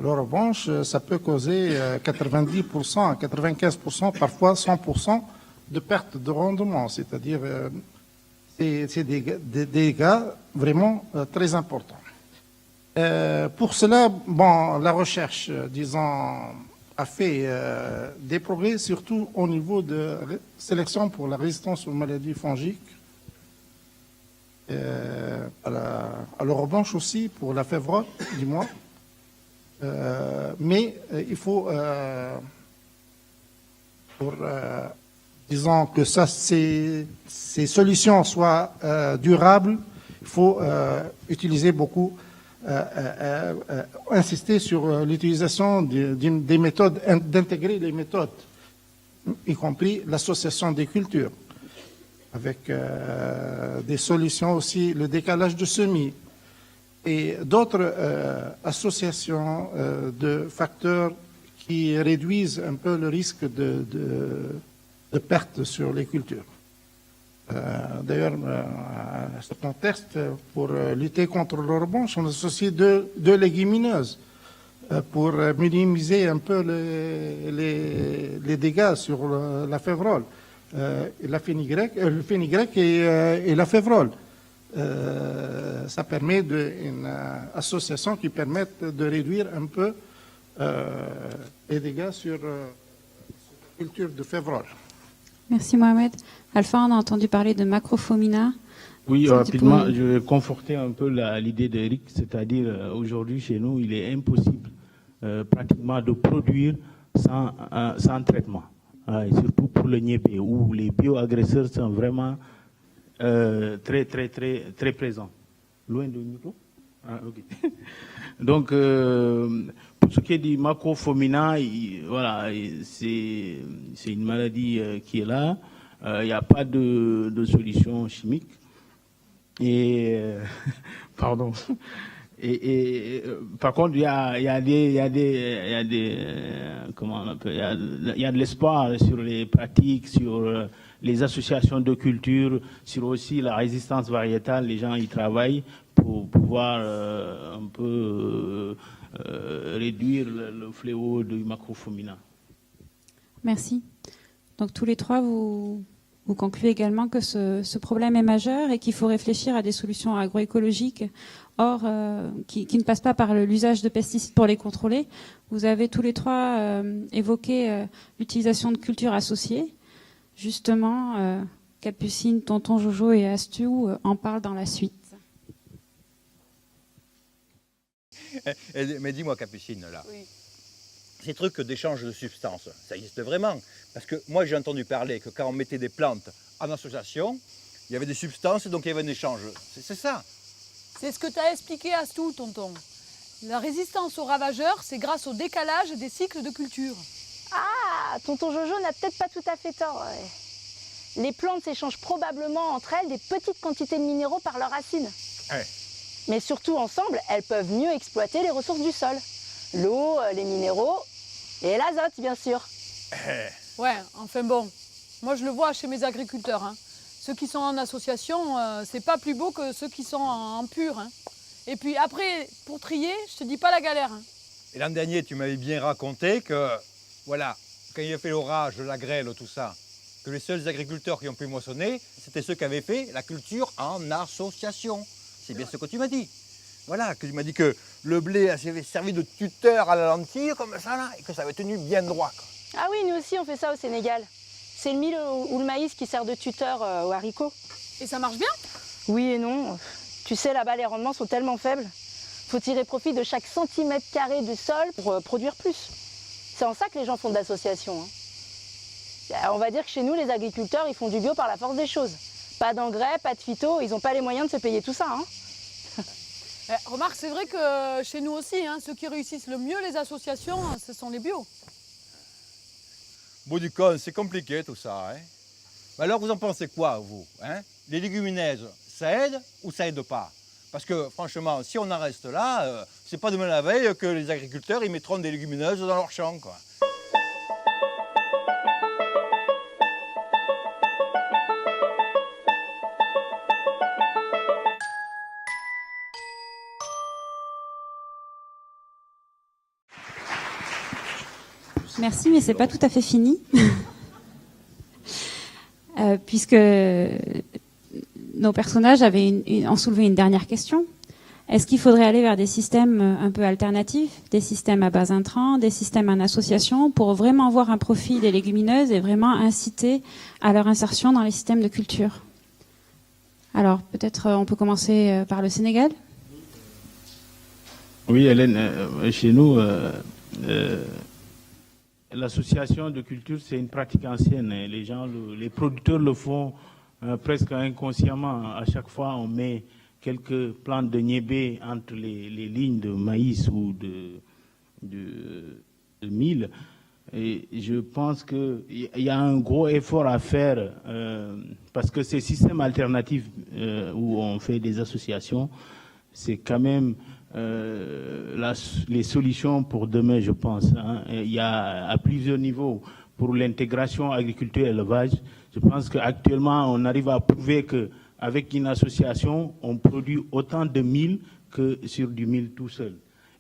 L'orange, ça peut causer 90% à 95%, parfois 100% de perte de rendement, c'est-à-dire c'est des dégâts vraiment très importants. Pour cela, bon, la recherche, disons, a fait des progrès, surtout au niveau de sélection pour la résistance aux maladies fongiques, à l'orange aussi, pour la févrole, du moins. Mais il faut, disons que ça, ces solutions soient durables, il faut utiliser beaucoup, insister sur l'utilisation des méthodes, d'intégrer les méthodes, y compris l'association des cultures, avec des solutions aussi, le décalage de semis, et d'autres associations de facteurs qui réduisent un peu le risque de perte sur les cultures. D'ailleurs, à ce contexte, pour lutter contre l'orange, on associe deux légumineuses pour minimiser un peu les dégâts sur la févrole, le fenugrec et la févrole. Ça permet une association qui permet de réduire un peu les dégâts sur la culture de févrole.
Merci Mohamed. Alpha, on a entendu parler de Macrophomina.
Oui, rapidement, je vais conforter un peu l'idée d'Eric, c'est-à-dire aujourd'hui chez nous, il est impossible pratiquement de produire sans traitement. Et surtout pour le niébé, où les bioagresseurs sont vraiment très présents. Loin de micro. Ok. Donc, pour ce qui est du macrophomina, voilà, c'est une maladie qui est là. Il n'y a pas de solution chimique. Et pardon. Et par contre, il y a de l'espoir sur les pratiques, sur les associations de culture, sur aussi la résistance variétale. Les gens y travaillent pour pouvoir un peu réduire le fléau du macrophomina.
Merci. Donc tous les trois, vous concluez également que ce problème est majeur et qu'il faut réfléchir à des solutions agroécologiques, qui ne passent pas par l'usage de pesticides pour les contrôler. Vous avez tous les trois évoqué l'utilisation de cultures associées. Justement, Capucine, Tonton Jojo et Astu en parlent dans la suite.
Mais dis-moi, Capucine, là,
Oui.
ces trucs d'échange de substances, ça existe vraiment? Parce que moi, j'ai entendu parler que quand on mettait des plantes en association, il y avait des substances, donc il y avait un échange. C'est ça.
C'est ce que tu as expliqué à Stu, tonton. La résistance aux ravageurs, c'est grâce au décalage des cycles de culture.
Ah, tonton Jojo n'a peut-être pas tout à fait tort. Ouais. Les plantes s'échangent probablement entre elles des petites quantités de minéraux par leurs racines.
Ouais.
Mais surtout ensemble, elles peuvent mieux exploiter les ressources du sol. L'eau, les minéraux et l'azote, bien sûr.
Ouais, enfin bon, moi je le vois chez mes agriculteurs. Hein. Ceux qui sont en association, c'est pas plus beau que ceux qui sont en pur. Hein. Et puis après, pour trier, je te dis pas la galère. Hein.
Et l'an dernier, tu m'avais bien raconté que, voilà, quand il y a fait l'orage, la grêle, tout ça, que les seuls agriculteurs qui ont pu moissonner, c'était ceux qui avaient fait la culture en association. C'est bien ce que tu m'as dit. Voilà, que tu m'as dit que le blé avait servi de tuteur à la lentille, comme ça, là, et que ça avait tenu bien droit. Quoi.
Ah oui, nous aussi on fait ça au Sénégal. C'est le mil ou le maïs qui sert de tuteur aux haricots.
Et ça marche bien?
Oui et non. Tu sais, là-bas les rendements sont tellement faibles. Faut tirer profit de chaque centimètre carré du sol pour produire plus. C'est en ça que les gens font de l'association. Hein. On va dire que chez nous, les agriculteurs, ils font du bio par la force des choses. Pas d'engrais, pas de phyto, ils n'ont pas les moyens de se payer tout ça. Hein.
Remarque, c'est vrai que chez nous aussi, hein, ceux qui réussissent le mieux les associations, ce sont les bio.
Bout du compte, c'est compliqué tout ça. Hein. Alors vous en pensez quoi, vous hein? Les légumineuses, ça aide ou ça aide pas? Parce que franchement, si on en reste là, c'est pas demain la veille que les agriculteurs ils mettront des légumineuses dans leur champ, quoi.
Merci, mais c'est pas tout à fait fini. Puisque nos personnages ont soulevé une dernière question. Est-ce qu'il faudrait aller vers des systèmes un peu alternatifs, des systèmes à base intrants, des systèmes en association, pour vraiment voir un profil des légumineuses et vraiment inciter à leur insertion dans les systèmes de culture? Alors, peut-être on peut commencer par le Sénégal.
Oui, Hélène, chez nous, l'association de culture, c'est une pratique ancienne. Les producteurs le font presque inconsciemment. À chaque fois, on met quelques plantes de niébé entre les lignes de maïs ou de mil. Et je pense qu'il y a un gros effort à faire parce que ces systèmes alternatifs où on fait des associations, c'est quand même les solutions pour demain, je pense. Hein. Il y a à plusieurs niveaux pour l'intégration agriculture-élevage. Je pense qu'actuellement, on arrive à prouver qu'avec une association, on produit autant de mil que sur du mil tout seul.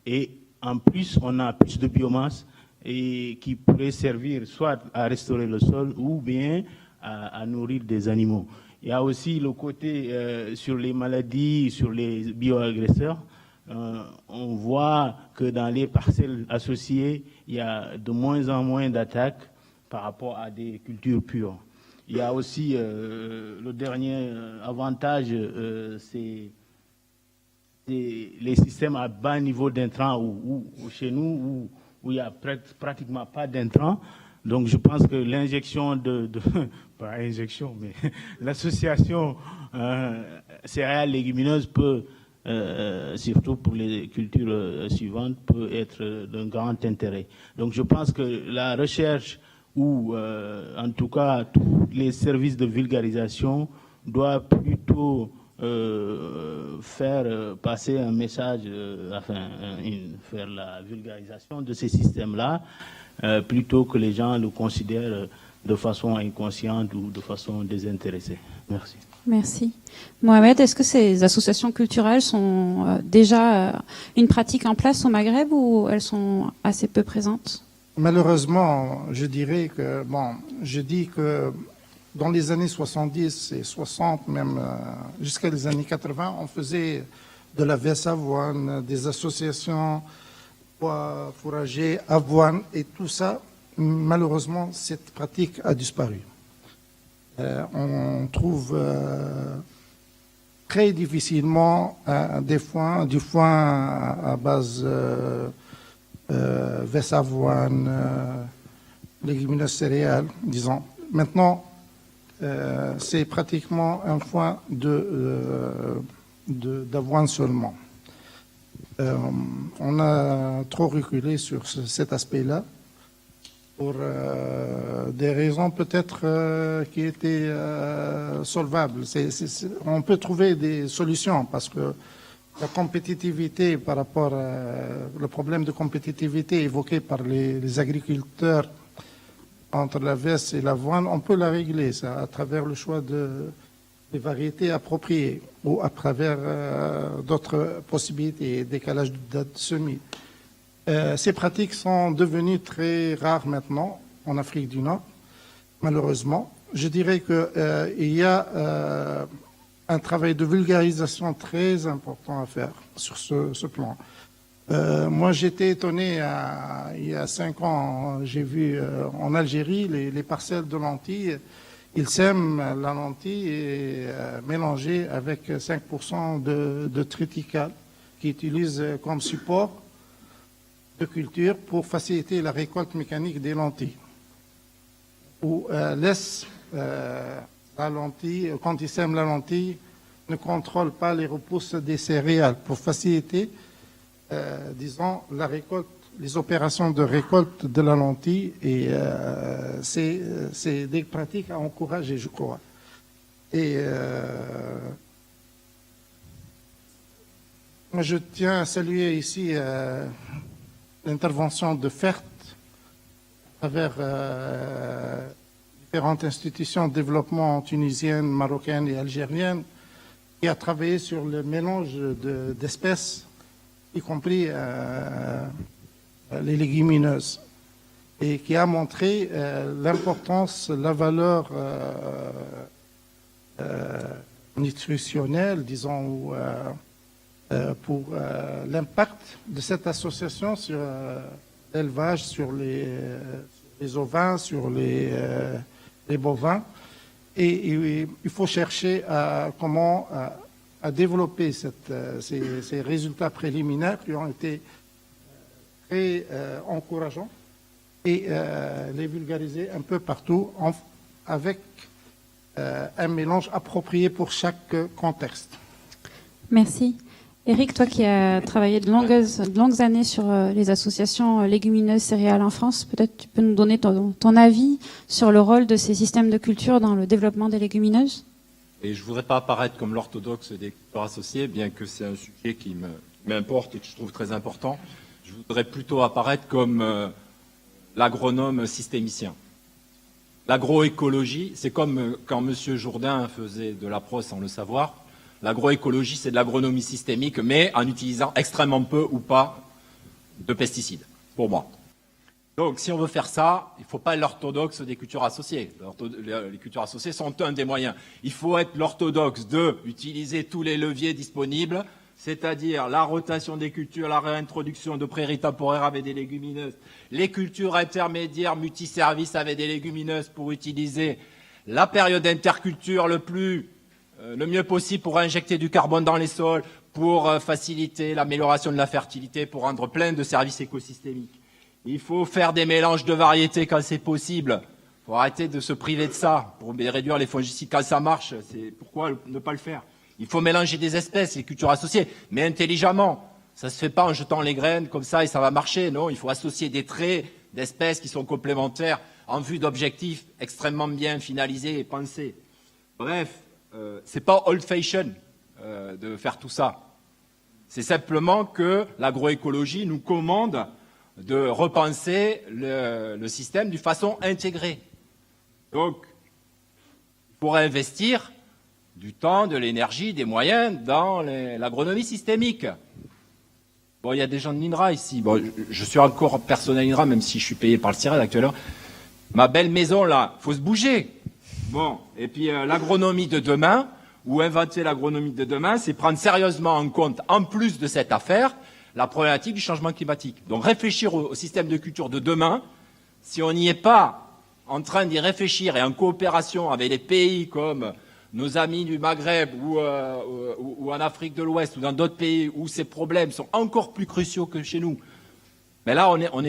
Et en plus, on a plus de biomasse et qui pourrait servir soit à restaurer le sol ou bien à nourrir des animaux. Il y a aussi le côté sur les maladies, sur les bioagresseurs. On voit que dans les parcelles associées, il y a de moins en moins d'attaques par rapport à des cultures pures. Il y a aussi le dernier avantage, c'est les systèmes à bas niveau d'intrants ou chez nous où il n'y a pratiquement pas d'intrants. Donc je pense que l'injection pas injection, mais l'association céréales légumineuses peut, surtout pour les cultures suivantes, peut être d'un grand intérêt. Donc je pense que la recherche ou en tout cas tous les services de vulgarisation doivent plutôt faire passer un message, faire la vulgarisation de ces systèmes-là, plutôt que les gens le considèrent de façon inconsciente ou de façon désintéressée. Merci.
Merci. Mohamed, est-ce que ces associations culturelles sont déjà une pratique en place au Maghreb ou elles sont assez peu présentes?
Malheureusement, je dis que dans les années 70 et 60, même jusqu'à les années 80, on faisait de la veste avoine, des associations fourragers, avoine et tout ça. Malheureusement, cette pratique a disparu. On trouve très difficilement du foin à base veste avoine, légumineuses céréales, disons. Maintenant, c'est pratiquement un foin d'avoine seulement. On a trop reculé sur cet aspect-là pour des raisons peut-être qui étaient solvables. On peut trouver des solutions parce que la compétitivité par rapport le problème de compétitivité évoqué par les agriculteurs entre la veste et l'avoine, on peut la régler ça à travers le choix des variétés appropriées ou à travers d'autres possibilités, décalage de date de semis. Ces pratiques sont devenues très rares maintenant en Afrique du Nord, malheureusement. Je dirais qu'il y a un travail de vulgarisation très important à faire sur ce plan. Moi, j'étais étonné, il y a 5 ans, j'ai vu en Algérie les parcelles de lentilles. Ils sèment la lentille et mélangée avec 5% de triticale qu'ils utilisent comme support de culture pour faciliter la récolte mécanique des lentilles. Ou laissent la lentille, quand ils sèment la lentille, ne contrôle pas les repousses des céréales pour faciliter, disons, la récolte, les opérations de récolte de la lentille. Et c'est des pratiques à encourager, je crois. Et moi, je tiens à saluer ici l'intervention de FERT à travers différentes institutions de développement tunisiennes, marocaines et algériennes, qui a travaillé sur le mélange d'espèces, y compris les légumineuses, et qui a montré l'importance, la valeur nutritionnelle, disons, pour l'impact de cette association sur l'élevage, sur les ovins, sur les bovins. Et il faut chercher comment à développer ces résultats préliminaires qui ont été très encourageants et les vulgariser un peu partout avec un mélange approprié pour chaque contexte.
Merci. Eric, toi qui as travaillé de longues années sur les associations légumineuses céréales en France, peut-être tu peux nous donner ton avis sur le rôle de ces systèmes de culture dans le développement des légumineuses?
Et je ne voudrais pas apparaître comme l'orthodoxe des cultures associées, bien que c'est un sujet qui m'importe et que je trouve très important. Je voudrais plutôt apparaître comme l'agronome systémicien. L'agroécologie, c'est comme quand M. Jourdain faisait de la prose sans le savoir. L'agroécologie, c'est de l'agronomie systémique, mais en utilisant extrêmement peu ou pas de pesticides, pour moi. Donc, si on veut faire ça, il ne faut pas être l'orthodoxe des cultures associées. Les cultures associées sont un des moyens. Il faut être l'orthodoxe d'utiliser tous les leviers disponibles, c'est-à-dire la rotation des cultures, la réintroduction de prairies temporaires avec des légumineuses, les cultures intermédiaires multiservices avec des légumineuses pour utiliser la période interculture le mieux possible pour injecter du carbone dans les sols, pour faciliter l'amélioration de la fertilité, pour rendre plein de services écosystémiques. Il faut faire des mélanges de variétés quand c'est possible. Il faut arrêter de se priver de ça pour réduire les fongicides quand ça marche. Pourquoi ne pas le faire? Il faut mélanger des espèces, les cultures associées, mais intelligemment. Ça ne se fait pas en jetant les graines comme ça et ça va marcher. Non, il faut associer des traits d'espèces qui sont complémentaires en vue d'objectifs extrêmement bien finalisés et pensés. Bref, c'est pas old-fashioned de faire tout ça. C'est simplement que l'agroécologie nous commande de repenser le système d'une façon intégrée. Donc, il faudrait investir du temps, de l'énergie, des moyens dans l'agronomie systémique. Bon, il y a des gens de l'INRA ici. Bon, je suis encore personnel INRA, même si je suis payé par le CIRED actuellement. Ma belle maison, là, faut se bouger. Bon, et puis l'agronomie de demain, ou inventer l'agronomie de demain, c'est prendre sérieusement en compte, en plus de cette affaire, la problématique du changement climatique. Donc réfléchir au système de culture de demain, si on n'y est pas en train d'y réfléchir et en coopération avec les pays comme nos amis du Maghreb ou en Afrique de l'Ouest ou dans d'autres pays où ces problèmes sont encore plus cruciaux que chez nous, mais là on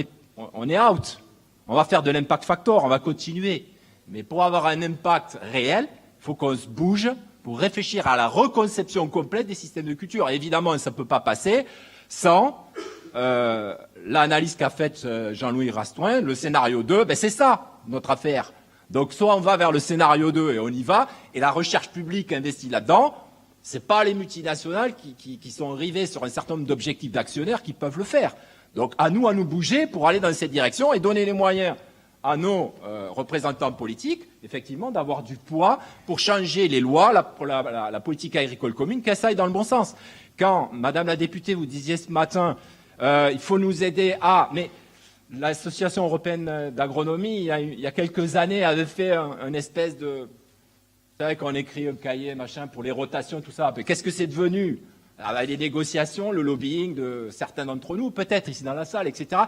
est out. On va faire de l'impact factor, on va continuer. Mais pour avoir un impact réel, il faut qu'on se bouge pour réfléchir à la reconception complète des systèmes de culture. Et évidemment, ça ne peut pas passer sans l'analyse qu'a faite Jean-Louis Rastoin, le scénario 2, c'est ça, notre affaire. Donc soit on va vers le scénario 2 et on y va, et la recherche publique investie là-dedans, ce n'est pas les multinationales qui sont rivées sur un certain nombre d'objectifs d'actionnaires qui peuvent le faire. Donc à nous bouger pour aller dans cette direction et donner les moyens à nos représentants politiques, effectivement, d'avoir du poids pour changer les lois, la politique agricole commune, qu'elle aille dans le bon sens. Quand, Madame la députée, vous disiez ce matin, il faut nous aider à... Mais l'Association européenne d'agronomie, il y a quelques années, avait fait un espèce de... Vous savez, quand on écrit un cahier, machin, pour les rotations, tout ça, qu'est-ce que c'est devenu? Les négociations, le lobbying de certains d'entre nous, peut-être ici dans la salle, etc.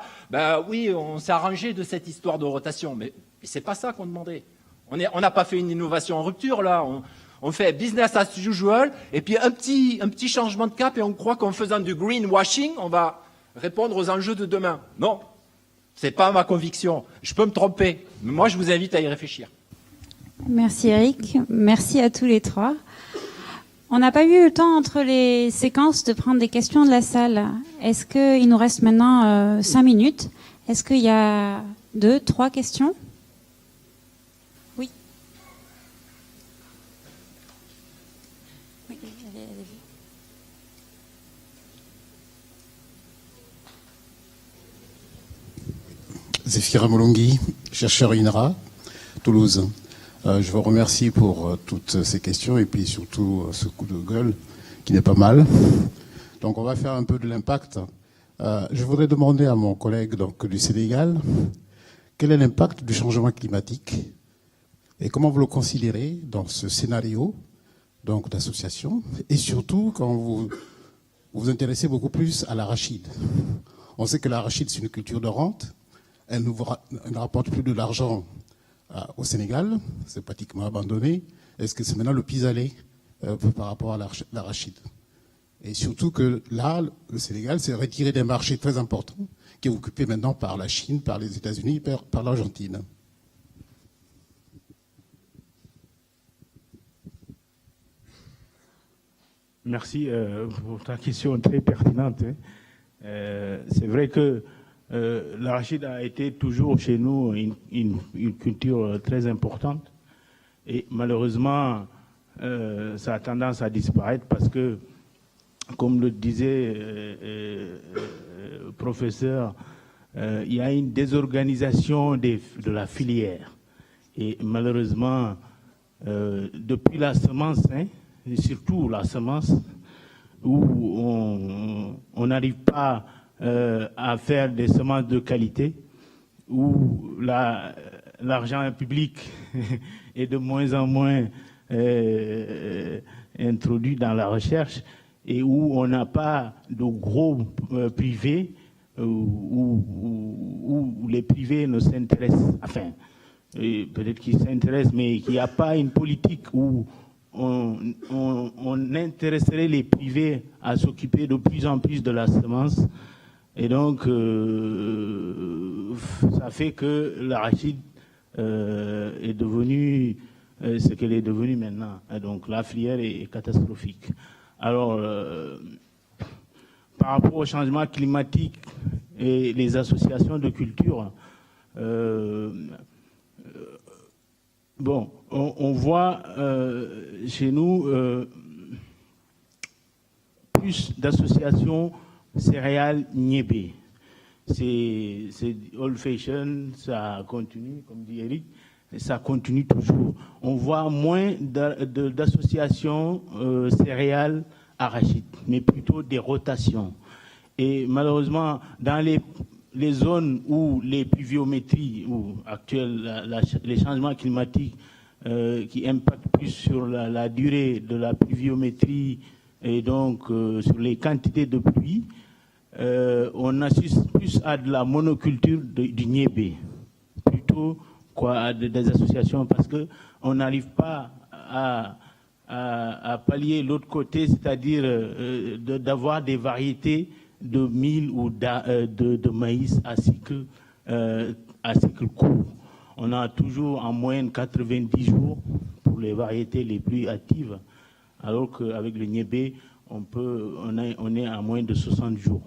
Oui, on s'est arrangé de cette histoire de rotation, mais c'est pas ça qu'on demandait. On n'a pas fait une innovation en rupture, là. On fait business as usual, et puis un petit changement de cap, et on croit qu'en faisant du greenwashing, on va répondre aux enjeux de demain. Non, c'est pas ma conviction. Je peux me tromper, mais moi, je vous invite à y réfléchir.
Merci Eric, merci à tous les trois. On n'a pas eu le temps entre les séquences de prendre des questions de la salle. Est-ce qu'il nous reste maintenant 5 minutes? Est-ce qu'il y a 2, 3 questions? Oui. Oui, allez-y.
Zéphira Molongui, chercheur INRA, Toulouse. Je vous remercie pour toutes ces questions et puis surtout ce coup de gueule qui n'est pas mal. Donc on va faire un peu de l'impact. Je voudrais demander à mon collègue du Sénégal, quel est l'impact du changement climatique et comment vous le considérez dans ce scénario d'association et surtout quand vous vous intéressez beaucoup plus à l'arachide. On sait que l'arachide c'est une culture de rente. Elle ne rapporte plus de l'argent au Sénégal, c'est pratiquement abandonné. Est-ce que c'est maintenant le pis-aller par rapport à l'arachide? Et surtout que là, le Sénégal s'est retiré d'un marché très important qui est occupé maintenant par la Chine, par les États-Unis, par l'Argentine.
Merci pour ta question très pertinente. C'est vrai que l'arachide a été toujours chez nous une culture très importante et malheureusement ça a tendance à disparaître parce que, comme le disait le professeur, il y a une désorganisation de la filière et malheureusement depuis la semence, et surtout la semence où on n'arrive pas à faire des semences de qualité, où l'argent public est de moins en moins introduit dans la recherche et où on n'a pas de gros privés, où les privés ne s'intéressent, enfin, peut-être qu'ils s'intéressent, mais qu'il n'y a pas une politique où on intéresserait les privés à s'occuper de plus en plus de la semence. Et donc, ça fait que l'arachide est devenue ce qu'elle est devenue maintenant. Et donc, la filière est catastrophique. Alors, par rapport au changement climatique et les associations de culture, bon, on voit chez nous plus d'associations céréales niébé. C'est old fashion, ça continue, comme dit Eric, ça continue toujours. On voit moins d'associations céréales arachides, mais plutôt des rotations. Et malheureusement, dans les zones où les pluviométries, où actuelles, les changements climatiques qui impactent plus sur la durée de la pluviométrie et donc sur les quantités de pluie, on assiste plus à de la monoculture du niébé, plutôt à des associations, parce qu'on n'arrive pas à pallier l'autre côté, c'est-à-dire d'avoir des variétés de mil ou de maïs à cycle court. On a toujours en moyenne 90 jours pour les variétés les plus actives, alors qu'avec le niébé, on est à moins de 60 jours.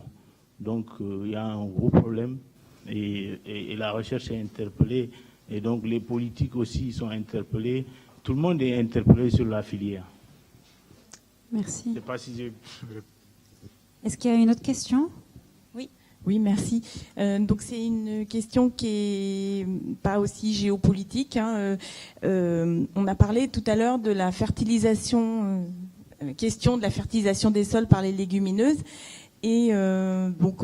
Donc, il y a un gros problème et la recherche est interpellée. Et donc, les politiques aussi sont interpellés. Tout le monde est interpellé sur la filière.
Merci.
Je ne sais pas si j'ai...
Est-ce qu'il y a une autre question?
Oui, merci. Donc c'est une question qui est pas aussi géopolitique. On a parlé tout à l'heure de la fertilisation, question de la fertilisation des sols par les légumineuses. Et donc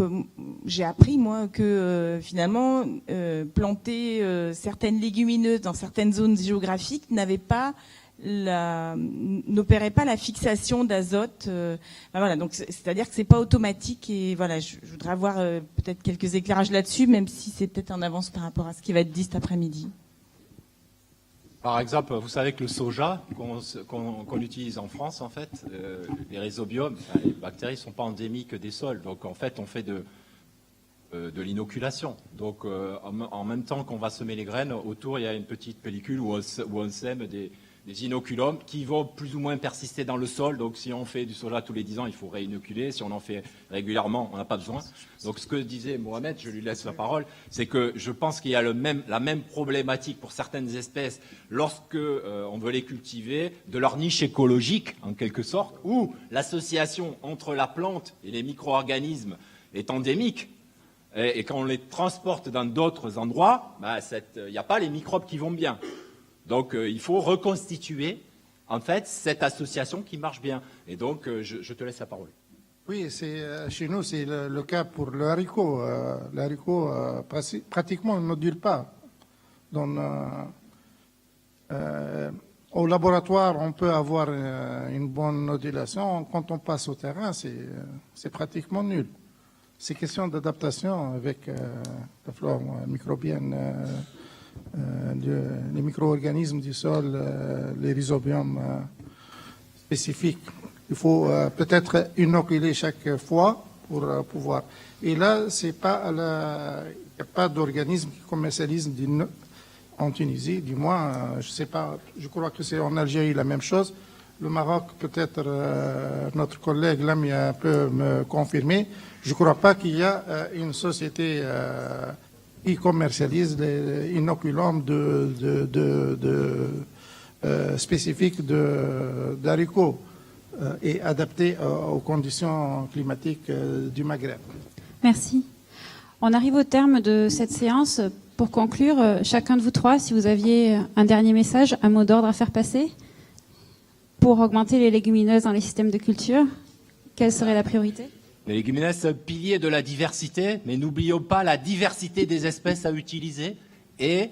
j'ai appris moi que finalement planter certaines légumineuses dans certaines zones géographiques n'opérait pas la fixation d'azote. Voilà, donc c'est-à-dire que c'est pas automatique. Et voilà, je voudrais avoir peut-être quelques éclairages là-dessus, même si c'est peut-être en avance par rapport à ce qui va être dit cet après-midi.
Par exemple, vous savez que le soja qu'on utilise en France, en fait, les rhizobiums, les bactéries ne sont pas endémiques des sols. Donc, en fait, on fait de l'inoculation. Donc, en même temps qu'on va semer les graines, autour, il y a une petite pellicule où on sème des inoculums qui vont plus ou moins persister dans le sol. Donc si on fait du soja tous les 10 ans, il faut réinoculer. Si on en fait régulièrement, on n'a pas besoin. Donc ce que disait Mohamed, je lui laisse la parole, c'est que je pense qu'il y a la même problématique pour certaines espèces lorsque on veut les cultiver, de leur niche écologique en quelque sorte, où l'association entre la plante et les micro-organismes est endémique. Et quand on les transporte dans d'autres endroits, il n'y a pas les microbes qui vont bien. Donc il faut reconstituer en fait cette association qui marche bien. Et donc je te laisse la parole.
Oui, chez nous c'est le cas pour le haricot. Le haricot pratiquement ne module pas. Au laboratoire, on peut avoir une bonne modulation. Quand on passe au terrain, c'est pratiquement nul. C'est question d'adaptation avec la flore microbienne, les micro-organismes du sol, les rhizobiums spécifiques. Il faut peut-être inoculer chaque fois pour pouvoir. Et là, il n'y a pas d'organisme qui commercialise en Tunisie, du moins, je sais pas, je crois que c'est en Algérie la même chose. Le Maroc, peut-être notre collègue Lamia peut me confirmer. Je ne crois pas qu'il y a une société qui commercialise les inoculums spécifiques d'haricots et adaptés aux conditions climatiques du Maghreb.
Merci. On arrive au terme de cette séance. Pour conclure, chacun de vous trois, si vous aviez un dernier message, un mot d'ordre à faire passer pour augmenter les légumineuses dans les systèmes de culture, quelle serait la priorité?
Les légumineuses, pilier de la diversité, mais n'oublions pas la diversité des espèces à utiliser et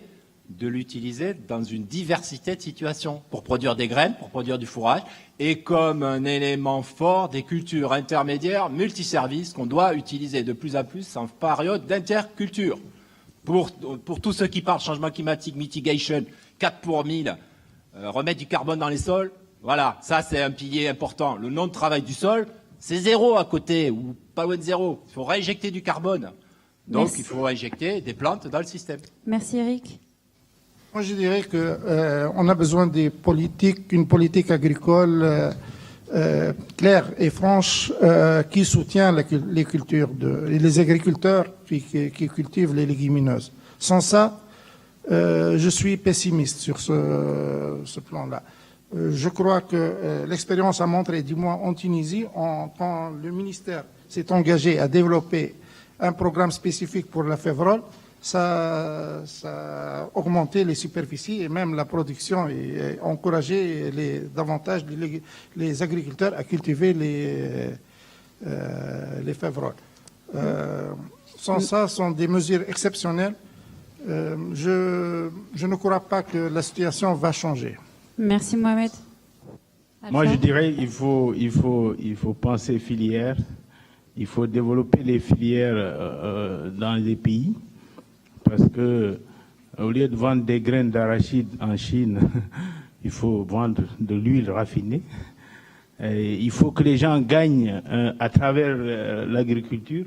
de l'utiliser dans une diversité de situations pour produire des graines, pour produire du fourrage et comme un élément fort des cultures intermédiaires multiservices qu'on doit utiliser de plus en plus en période d'interculture. Pour tous ceux qui parlent changement climatique, mitigation, 4 pour 1000, remettre du carbone dans les sols, voilà, ça c'est un pilier important. Le non de travail du sol, c'est 0 à côté, ou pas loin de 0. Il faut réinjecter du carbone. Donc il faut injecter des plantes dans le système.
Merci Eric.
Moi je dirais qu'on a besoin d'une politique agricole claire et franche qui soutient les cultures, les agriculteurs qui cultivent les légumineuses. Sans ça, je suis pessimiste sur ce plan-là. Je crois que l'expérience a montré, du moins en Tunisie, quand le ministère s'est engagé à développer un programme spécifique pour la févrole, ça a augmenté les superficies et même la production et encouragé davantage les agriculteurs à cultiver les févroles. Sans ça, ce sont des mesures exceptionnelles. Je ne crois pas que la situation va changer.
Merci Mohamed.
Moi, je dirais il faut penser filière. Il faut développer les filières dans les pays. Parce que au lieu de vendre des graines d'arachide en Chine, il faut vendre de l'huile raffinée. Et il faut que les gens gagnent à travers l'agriculture.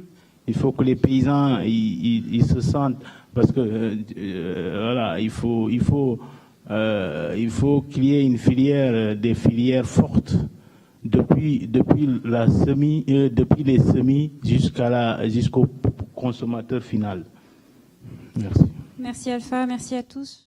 Il faut que les paysans ils se sentent, parce que voilà, il faut qu'il y ait une filière, des filières fortes depuis les semis jusqu'au consommateur final. Merci.
Merci Alpha, merci à tous.